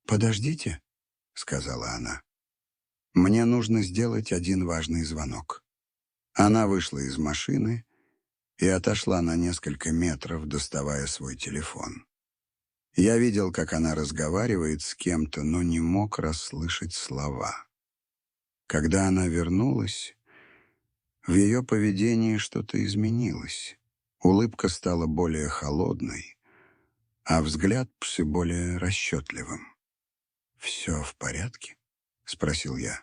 «Подождите», — сказала она. «Мне нужно сделать один важный звонок». Она вышла из машины и отошла на несколько метров, доставая свой телефон. Я видел, как она разговаривает с кем-то, но не мог расслышать слова. Когда она вернулась, в ее поведении что-то изменилось. Улыбка стала более холодной, а взгляд все более расчетливым. «Все в порядке?» — спросил я.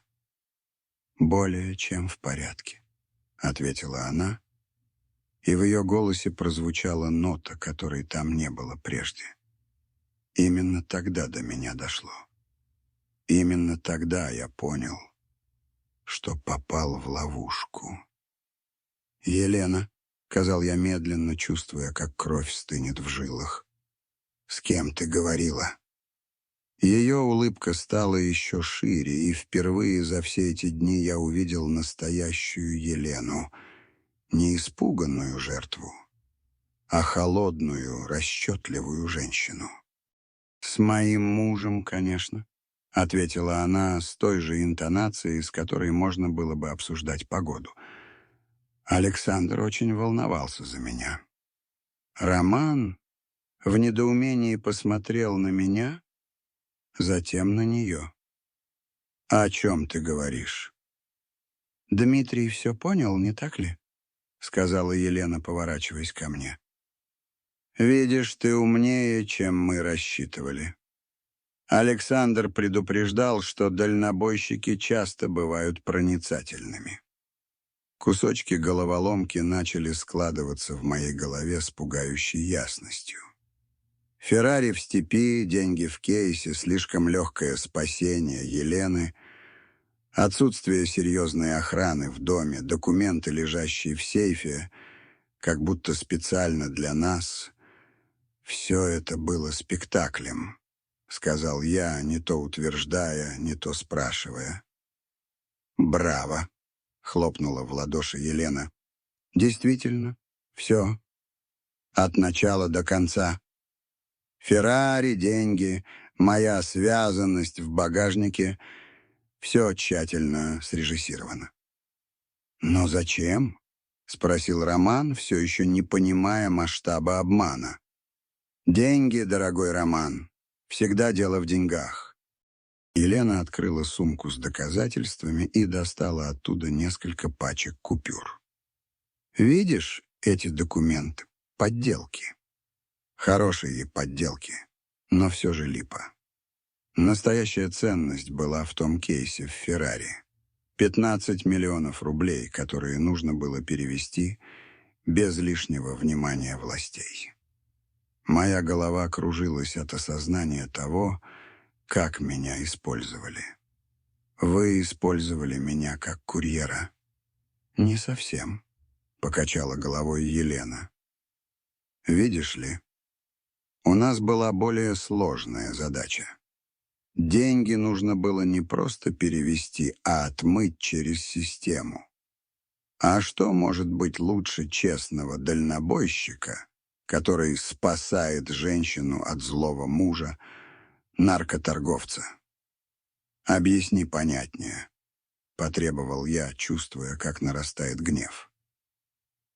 «Более чем в порядке», — ответила она, и в ее голосе прозвучала нота, которой там не было прежде. Именно тогда до меня дошло. Именно тогда я понял, что попал в ловушку. «Елена», — сказал я медленно, чувствуя, как кровь стынет в жилах, — «с кем ты говорила?» Ее улыбка стала еще шире, и впервые за все эти дни я увидел настоящую Елену, не испуганную жертву, а холодную, расчетливую женщину. «С моим мужем, конечно», — ответила она с той же интонацией, с которой можно было бы обсуждать погоду. Александр очень волновался за меня. Роман в недоумении посмотрел на меня, затем на нее. «О чем ты говоришь?» «Дмитрий все понял, не так ли?» — сказала Елена, поворачиваясь ко мне. «Видишь, ты умнее, чем мы рассчитывали. Александр предупреждал, что дальнобойщики часто бывают проницательными». Кусочки головоломки начали складываться в моей голове с пугающей ясностью. Феррари в степи, деньги в кейсе, слишком легкое спасение Елены, отсутствие серьезной охраны в доме, документы, лежащие в сейфе, как будто специально для нас. «Все это было спектаклем», — сказал я, не то утверждая, не то спрашивая. «Браво!» — хлопнула в ладоши Елена. «Действительно, все. От начала до конца. Феррари, деньги, моя связанность в багажнике — все тщательно срежиссировано». «Но зачем?» — спросил Роман, все еще не понимая масштаба обмана. «Деньги, дорогой Роман, всегда дело в деньгах». Елена открыла сумку с доказательствами и достала оттуда несколько пачек купюр. «Видишь эти документы? Подделки. Хорошие подделки, но все же липа. Настоящая ценность была в том кейсе в Феррари. 15 миллионов рублей, которые нужно было перевести без лишнего внимания властей. Моя голова кружилась от осознания того, как меня использовали. Вы использовали меня как курьера. Не совсем, покачала головой Елена. Видишь ли, у нас была более сложная задача. Деньги нужно было не просто перевести, а отмыть через систему. А что может быть лучше честного дальнобойщика, который спасает женщину от злого мужа, наркоторговца? «Объясни понятнее», — потребовал я, чувствуя, как нарастает гнев.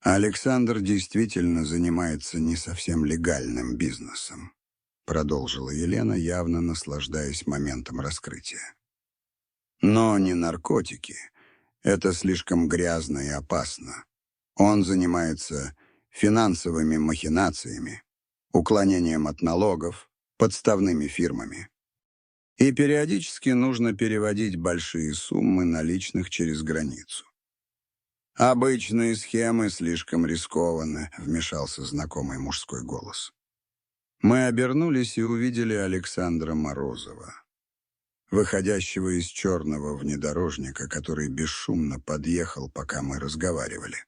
«Александр действительно занимается не совсем легальным бизнесом», — продолжила Елена, явно наслаждаясь моментом раскрытия. «Но не наркотики. Это слишком грязно и опасно. Он занимается финансовыми махинациями, уклонением от налогов, подставными фирмами. И периодически нужно переводить большие суммы наличных через границу. «Обычные схемы слишком рискованны», — вмешался знакомый мужской голос. Мы обернулись и увидели Александра Морозова, выходящего из черного внедорожника, который бесшумно подъехал, пока мы разговаривали.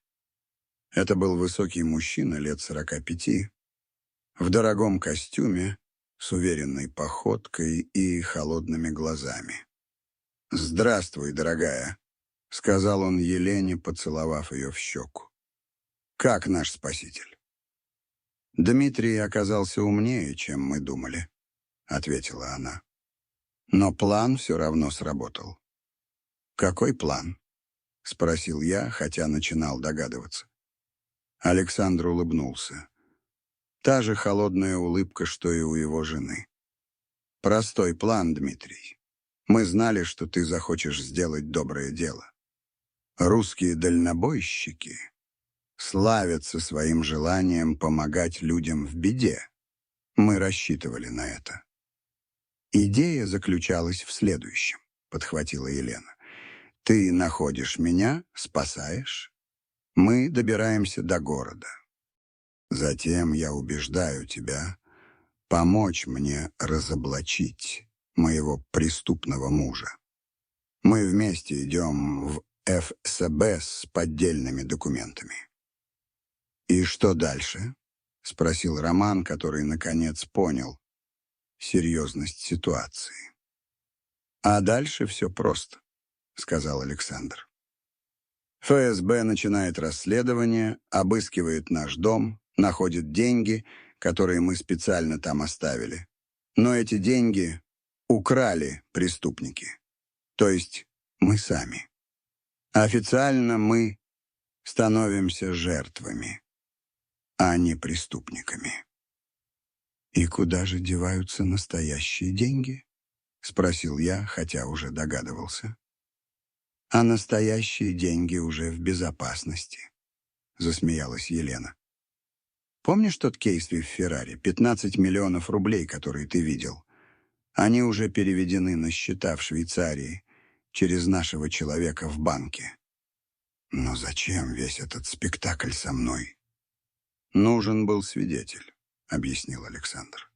Это был высокий мужчина лет 45, в дорогом костюме, с уверенной походкой и холодными глазами. «Здравствуй, дорогая», — сказал он Елене, поцеловав ее в щеку. «Как наш спаситель?» «Дмитрий оказался умнее, чем мы думали», — ответила она. «Но план все равно сработал». «Какой план?» — спросил я, хотя начинал догадываться. Александр улыбнулся. Та же холодная улыбка, что и у его жены. «Простой план, Дмитрий. Мы знали, что ты захочешь сделать доброе дело. Русские дальнобойщики славятся своим желанием помогать людям в беде. Мы рассчитывали на это». «Идея заключалась в следующем», — подхватила Елена. «Ты находишь меня, спасаешь. Мы добираемся до города. Затем я убеждаю тебя помочь мне разоблачить моего преступного мужа. Мы вместе идем в ФСБ с поддельными документами. «И что дальше?» — спросил Роман, который, наконец, понял серьезность ситуации. «А дальше все просто», — сказал Александр. ФСБ начинает расследование, обыскивает наш дом, находит деньги, которые мы специально там оставили. Но эти деньги украли преступники, то есть мы сами. Официально мы становимся жертвами, а не преступниками. «И куда же деваются настоящие деньги?» — спросил я, хотя уже догадывался. «А настоящие деньги уже в безопасности», — засмеялась Елена. «Помнишь тот кейс в Феррари, 15 миллионов рублей, которые ты видел? Они уже переведены на счета в Швейцарии через нашего человека в банке». «Но зачем весь этот спектакль со мной?» «Нужен был свидетель», — объяснил Александр.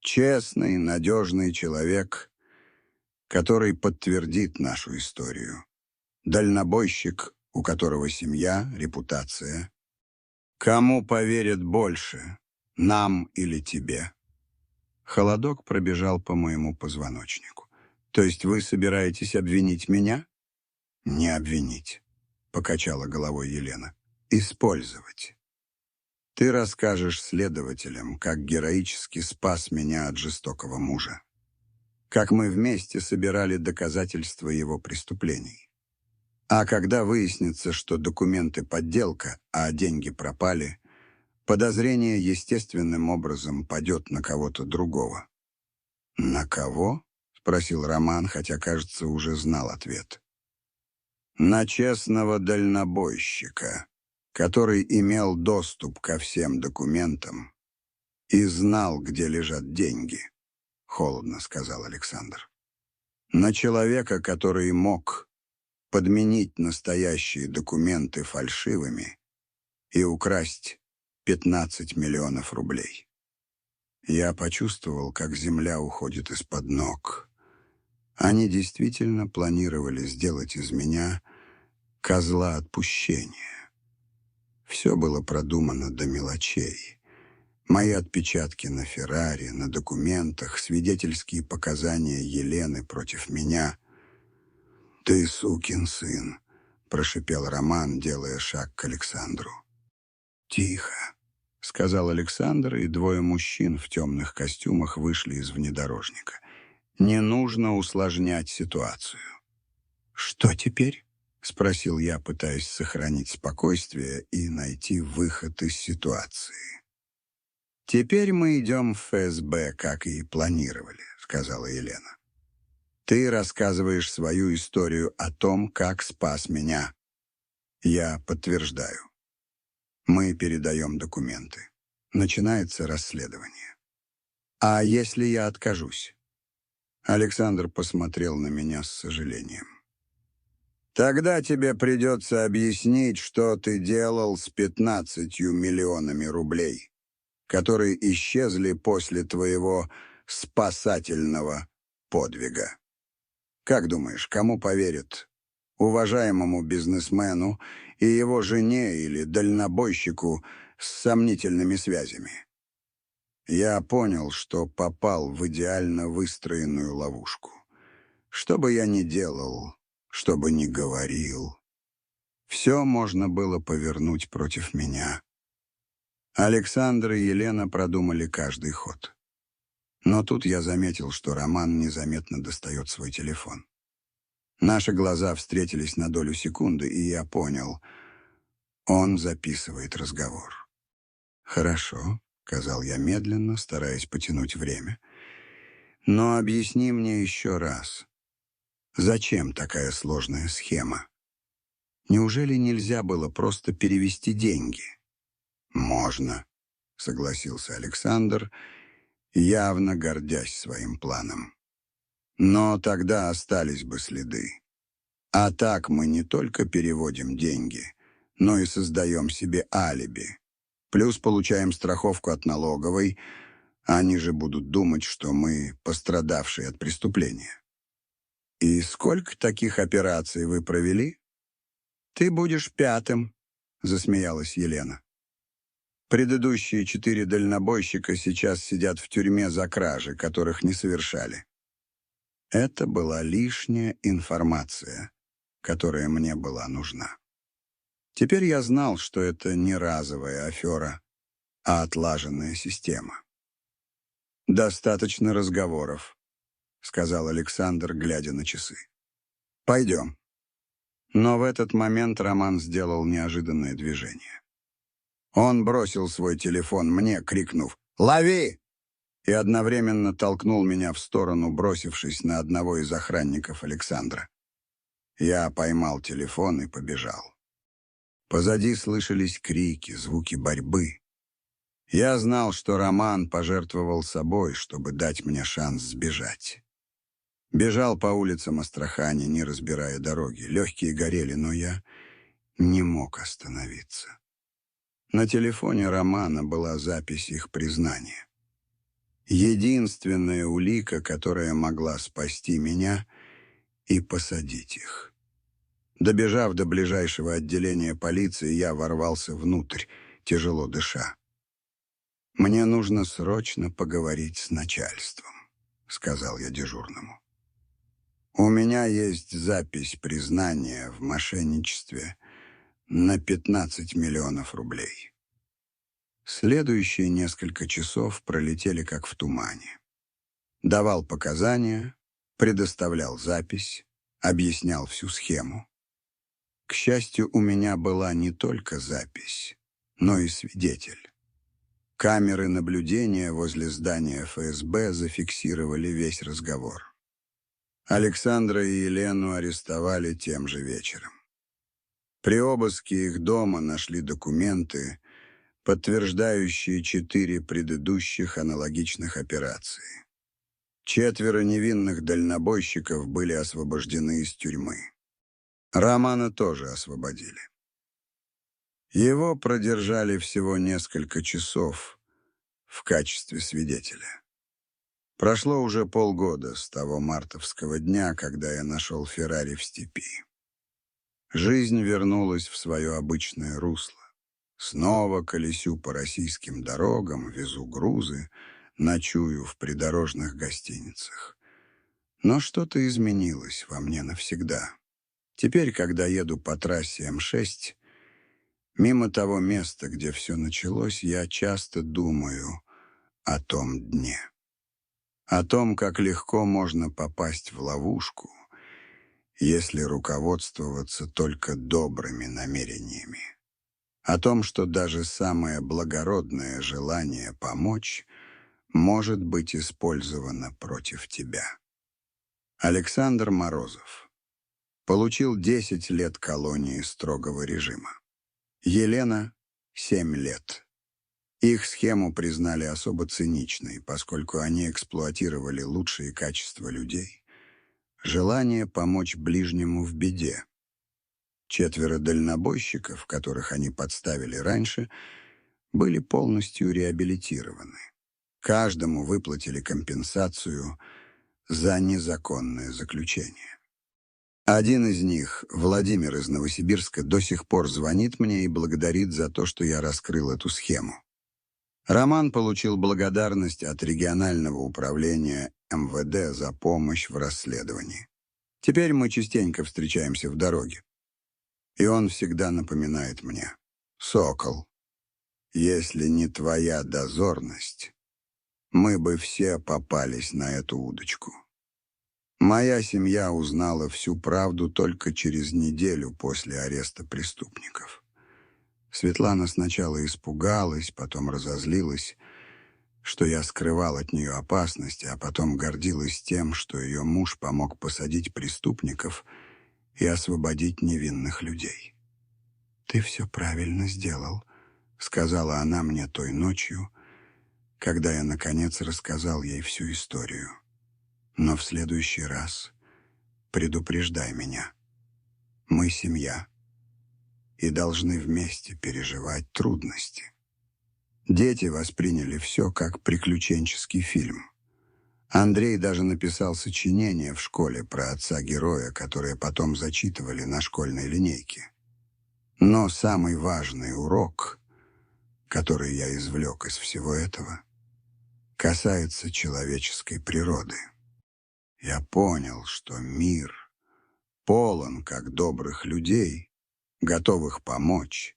«Честный, надежный человек, который подтвердит нашу историю. Дальнобойщик, у которого семья, репутация. Кому поверят больше, нам или тебе?» Холодок пробежал по моему позвоночнику. «То есть вы собираетесь обвинить меня?» «Не обвинить», — покачала головой Елена. «Использовать. Ты расскажешь следователям, как героически спас меня от жестокого мужа. Как мы вместе собирали доказательства его преступлений. А когда выяснится, что документы подделка, а деньги пропали, подозрение естественным образом падет на кого-то другого». «На кого?» — спросил Роман, хотя, кажется, уже знал ответ. «На честного дальнобойщика, который имел доступ ко всем документам и знал, где лежат деньги», — холодно сказал Александр. «На человека, который мог подменить настоящие документы фальшивыми и украсть 15 миллионов рублей». Я почувствовал, как земля уходит из-под ног. Они действительно планировали сделать из меня козла отпущения. Все было продумано до мелочей. Мои отпечатки на Феррари, на документах, свидетельские показания Елены против меня. «Ты сукин сын», — прошипел Роман, делая шаг к Александру. «Тихо», — сказал Александр, и двое мужчин в темных костюмах вышли из внедорожника. «Не нужно усложнять ситуацию». «Что теперь?» — спросил я, пытаясь сохранить спокойствие и найти выход из ситуации. «Теперь мы идем в ФСБ, как и планировали», — сказала Елена. «Ты рассказываешь свою историю о том, как спас меня. Я подтверждаю. Мы передаем документы. Начинается расследование. А если я откажусь?» Александр посмотрел на меня с сожалением. «Тогда тебе придется объяснить, что ты делал с 15 миллионами рублей, которые исчезли после твоего спасательного подвига. Как думаешь, кому поверят? Уважаемому бизнесмену и его жене или дальнобойщику с сомнительными связями?» Я понял, что попал в идеально выстроенную ловушку. Что бы я ни делал, что бы ни говорил, все можно было повернуть против меня. Александр и Елена продумали каждый ход. Но тут я заметил, что Роман незаметно достает свой телефон. Наши глаза встретились на долю секунды, и я понял, он записывает разговор. «Хорошо», — сказал я медленно, стараясь потянуть время. «Но объясни мне еще раз, зачем такая сложная схема? Неужели нельзя было просто перевести деньги?» «Можно», — согласился Александр, явно гордясь своим планом. «Но тогда остались бы следы. А так мы не только переводим деньги, но и создаем себе алиби. Плюс получаем страховку от налоговой, Они же будут думать, что мы пострадавшие от преступления. И сколько таких операций вы провели? Ты будешь пятым, засмеялась Елена. Предыдущие 4 дальнобойщика сейчас сидят в тюрьме за кражи, которых не совершали. Это была лишняя информация, которая мне была нужна. Теперь я знал, что это не разовая афера, а отлаженная система. «Достаточно разговоров», — сказал Александр, глядя на часы. «Пойдем». Но в этот момент Роман сделал неожиданное движение. Он бросил свой телефон мне, крикнув «Лови!» и одновременно толкнул меня в сторону, бросившись на одного из охранников Александра. Я поймал телефон и побежал. Позади слышались крики, звуки борьбы. Я знал, что Роман пожертвовал собой, чтобы дать мне шанс сбежать. Бежал по улицам Астрахани, не разбирая дороги. Легкие горели, но я не мог остановиться. На телефоне Романа была запись их признания. Единственная улика, которая могла спасти меня и посадить их. Добежав до ближайшего отделения полиции, я ворвался внутрь, тяжело дыша. «Мне нужно срочно поговорить с начальством», — сказал я дежурному. «У меня есть запись признания в мошенничестве на 15 миллионов рублей». Следующие несколько часов пролетели как в тумане. Давал показания, предоставлял запись, объяснял всю схему. К счастью, у меня была не только запись, но и свидетель. Камеры наблюдения возле здания ФСБ зафиксировали весь разговор. Александра и Елену арестовали тем же вечером. При обыске их дома нашли документы, подтверждающие 4 предыдущих аналогичных операции. 4 невинных дальнобойщиков были освобождены из тюрьмы. Романа тоже освободили. Его продержали всего несколько часов в качестве свидетеля. Прошло уже полгода с того мартовского дня, когда я нашел Феррари в степи. Жизнь вернулась в свое обычное русло. Снова колесю по российским дорогам, везу грузы, ночую в придорожных гостиницах. Но что-то изменилось во мне навсегда. Теперь, когда еду по трассе М6, мимо того места, где все началось, я часто думаю о том дне. О том, как легко можно попасть в ловушку, если руководствоваться только добрыми намерениями. О том, что даже самое благородное желание помочь может быть использовано против тебя. Александр Морозов. Получил 10 лет колонии строгого режима. Елена — 7 лет. Их схему признали особо циничной, поскольку они эксплуатировали лучшие качества людей. Желание помочь ближнему в беде. 4 дальнобойщиков, которых они подставили раньше, были полностью реабилитированы. Каждому выплатили компенсацию за незаконное заключение. Один из них, Владимир из Новосибирска, до сих пор звонит мне и благодарит за то, что я раскрыл эту схему. Роман получил благодарность от регионального управления МВД за помощь в расследовании. Теперь мы частенько встречаемся в дороге. И он всегда напоминает мне: «Сокол, если не твоя дозорность, мы бы все попались на эту удочку». Моя семья узнала всю правду только через неделю после ареста преступников. Светлана сначала испугалась, потом разозлилась, что я скрывал от нее опасность, а потом гордилась тем, что ее муж помог посадить преступников и освободить невинных людей. «Ты все правильно сделал», — сказала она мне той ночью, когда я, наконец, рассказал ей всю историю. «Но в следующий раз предупреждай меня. Мы семья и должны вместе переживать трудности». Дети восприняли все как приключенческий фильм. Андрей даже написал сочинение в школе про отца-героя, которое потом зачитывали на школьной линейке. Но самый важный урок, который я извлек из всего этого, касается человеческой природы. Я понял, что мир полон как добрых людей, готовых помочь,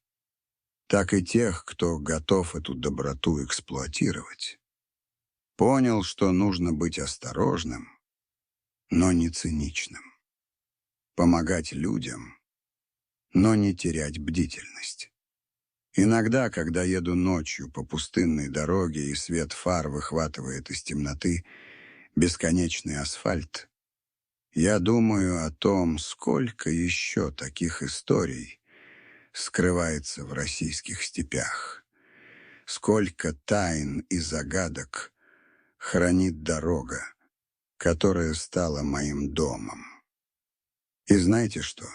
так и тех, кто готов эту доброту эксплуатировать. Понял, что нужно быть осторожным, но не циничным. Помогать людям, но не терять бдительность. Иногда, когда еду ночью по пустынной дороге и свет фар выхватывает из темноты бесконечный асфальт, я думаю о том, сколько еще таких историй скрывается в российских степях, сколько тайн и загадок хранит дорога, которая стала моим домом. И знаете что?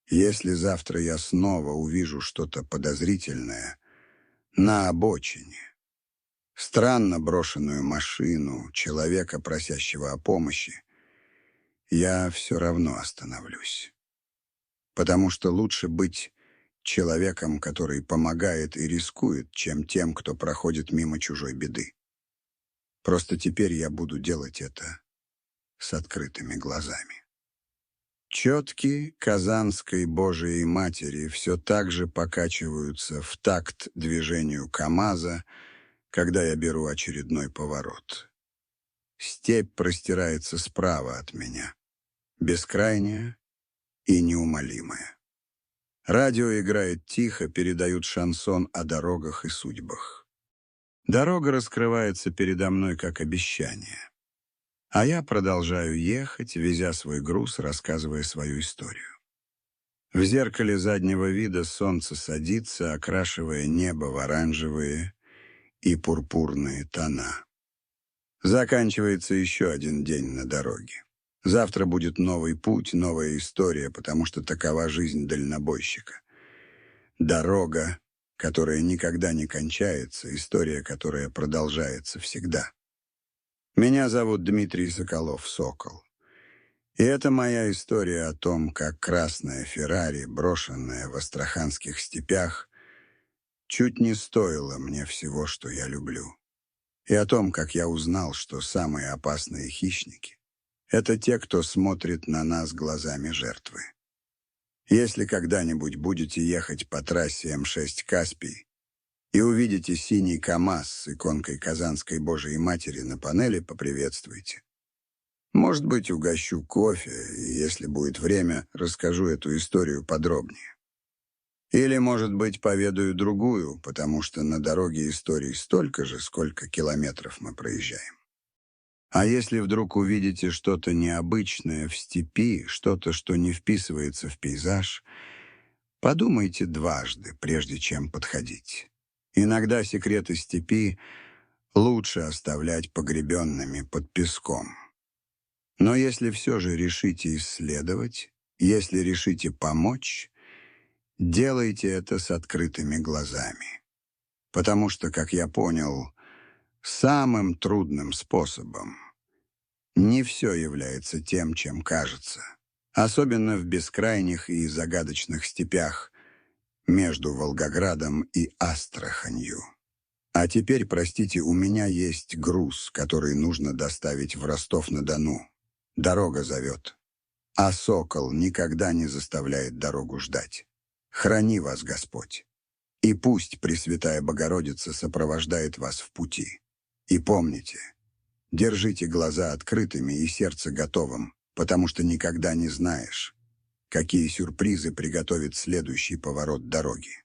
Если завтра я снова увижу что-то подозрительное на обочине, странно брошенную машину, человека, просящего о помощи, я все равно остановлюсь. Потому что лучше быть человеком, который помогает и рискует, чем тем, кто проходит мимо чужой беды. Просто теперь я буду делать это с открытыми глазами. Четки Казанской Божией Матери все так же покачиваются в такт движению КамАЗа, когда я беру очередной поворот. Степь простирается справа от меня, бескрайняя и неумолимая. Радио играет тихо, передают шансон о дорогах и судьбах. Дорога раскрывается передо мной как обещание. А я продолжаю ехать, везя свой груз, рассказывая свою историю. В зеркале заднего вида солнце садится, окрашивая небо в оранжевые и пурпурные тона. Заканчивается еще один день на дороге. Завтра будет новый путь, новая история, потому что такова жизнь дальнобойщика. Дорога, которая никогда не кончается, история, которая продолжается всегда. Меня зовут Дмитрий Соколов, Сокол. И это моя история о том, как красная Феррари, брошенная в астраханских степях, чуть не стоила мне всего, что я люблю. И о том, как я узнал, что самые опасные хищники — это те, кто смотрит на нас глазами жертвы. Если когда-нибудь будете ехать по трассе М6 «Каспий» и увидите синий КамАЗ с иконкой Казанской Божией Матери на панели, поприветствуйте. Может быть, угощу кофе, и, если будет время, расскажу эту историю подробнее. Или, может быть, поведаю другую, потому что на дороге историй столько же, сколько километров мы проезжаем. А если вдруг увидите что-то необычное в степи, что-то, что не вписывается в пейзаж, подумайте дважды, прежде чем подходить. Иногда секреты степи лучше оставлять погребенными под песком. Но если все же решите исследовать, если решите помочь, делайте это с открытыми глазами. Потому что, как я понял, самым трудным способом не все является тем, чем кажется, особенно в бескрайних и загадочных степях между Волгоградом и Астраханью. А теперь, простите, у меня есть груз, который нужно доставить в Ростов-на-Дону. Дорога зовет. А сокол никогда не заставляет дорогу ждать. Храни вас Господь. И пусть Пресвятая Богородица сопровождает вас в пути. И помните, держите глаза открытыми и сердце готовым, потому что никогда не знаешь, какие сюрпризы приготовит следующий поворот дороги.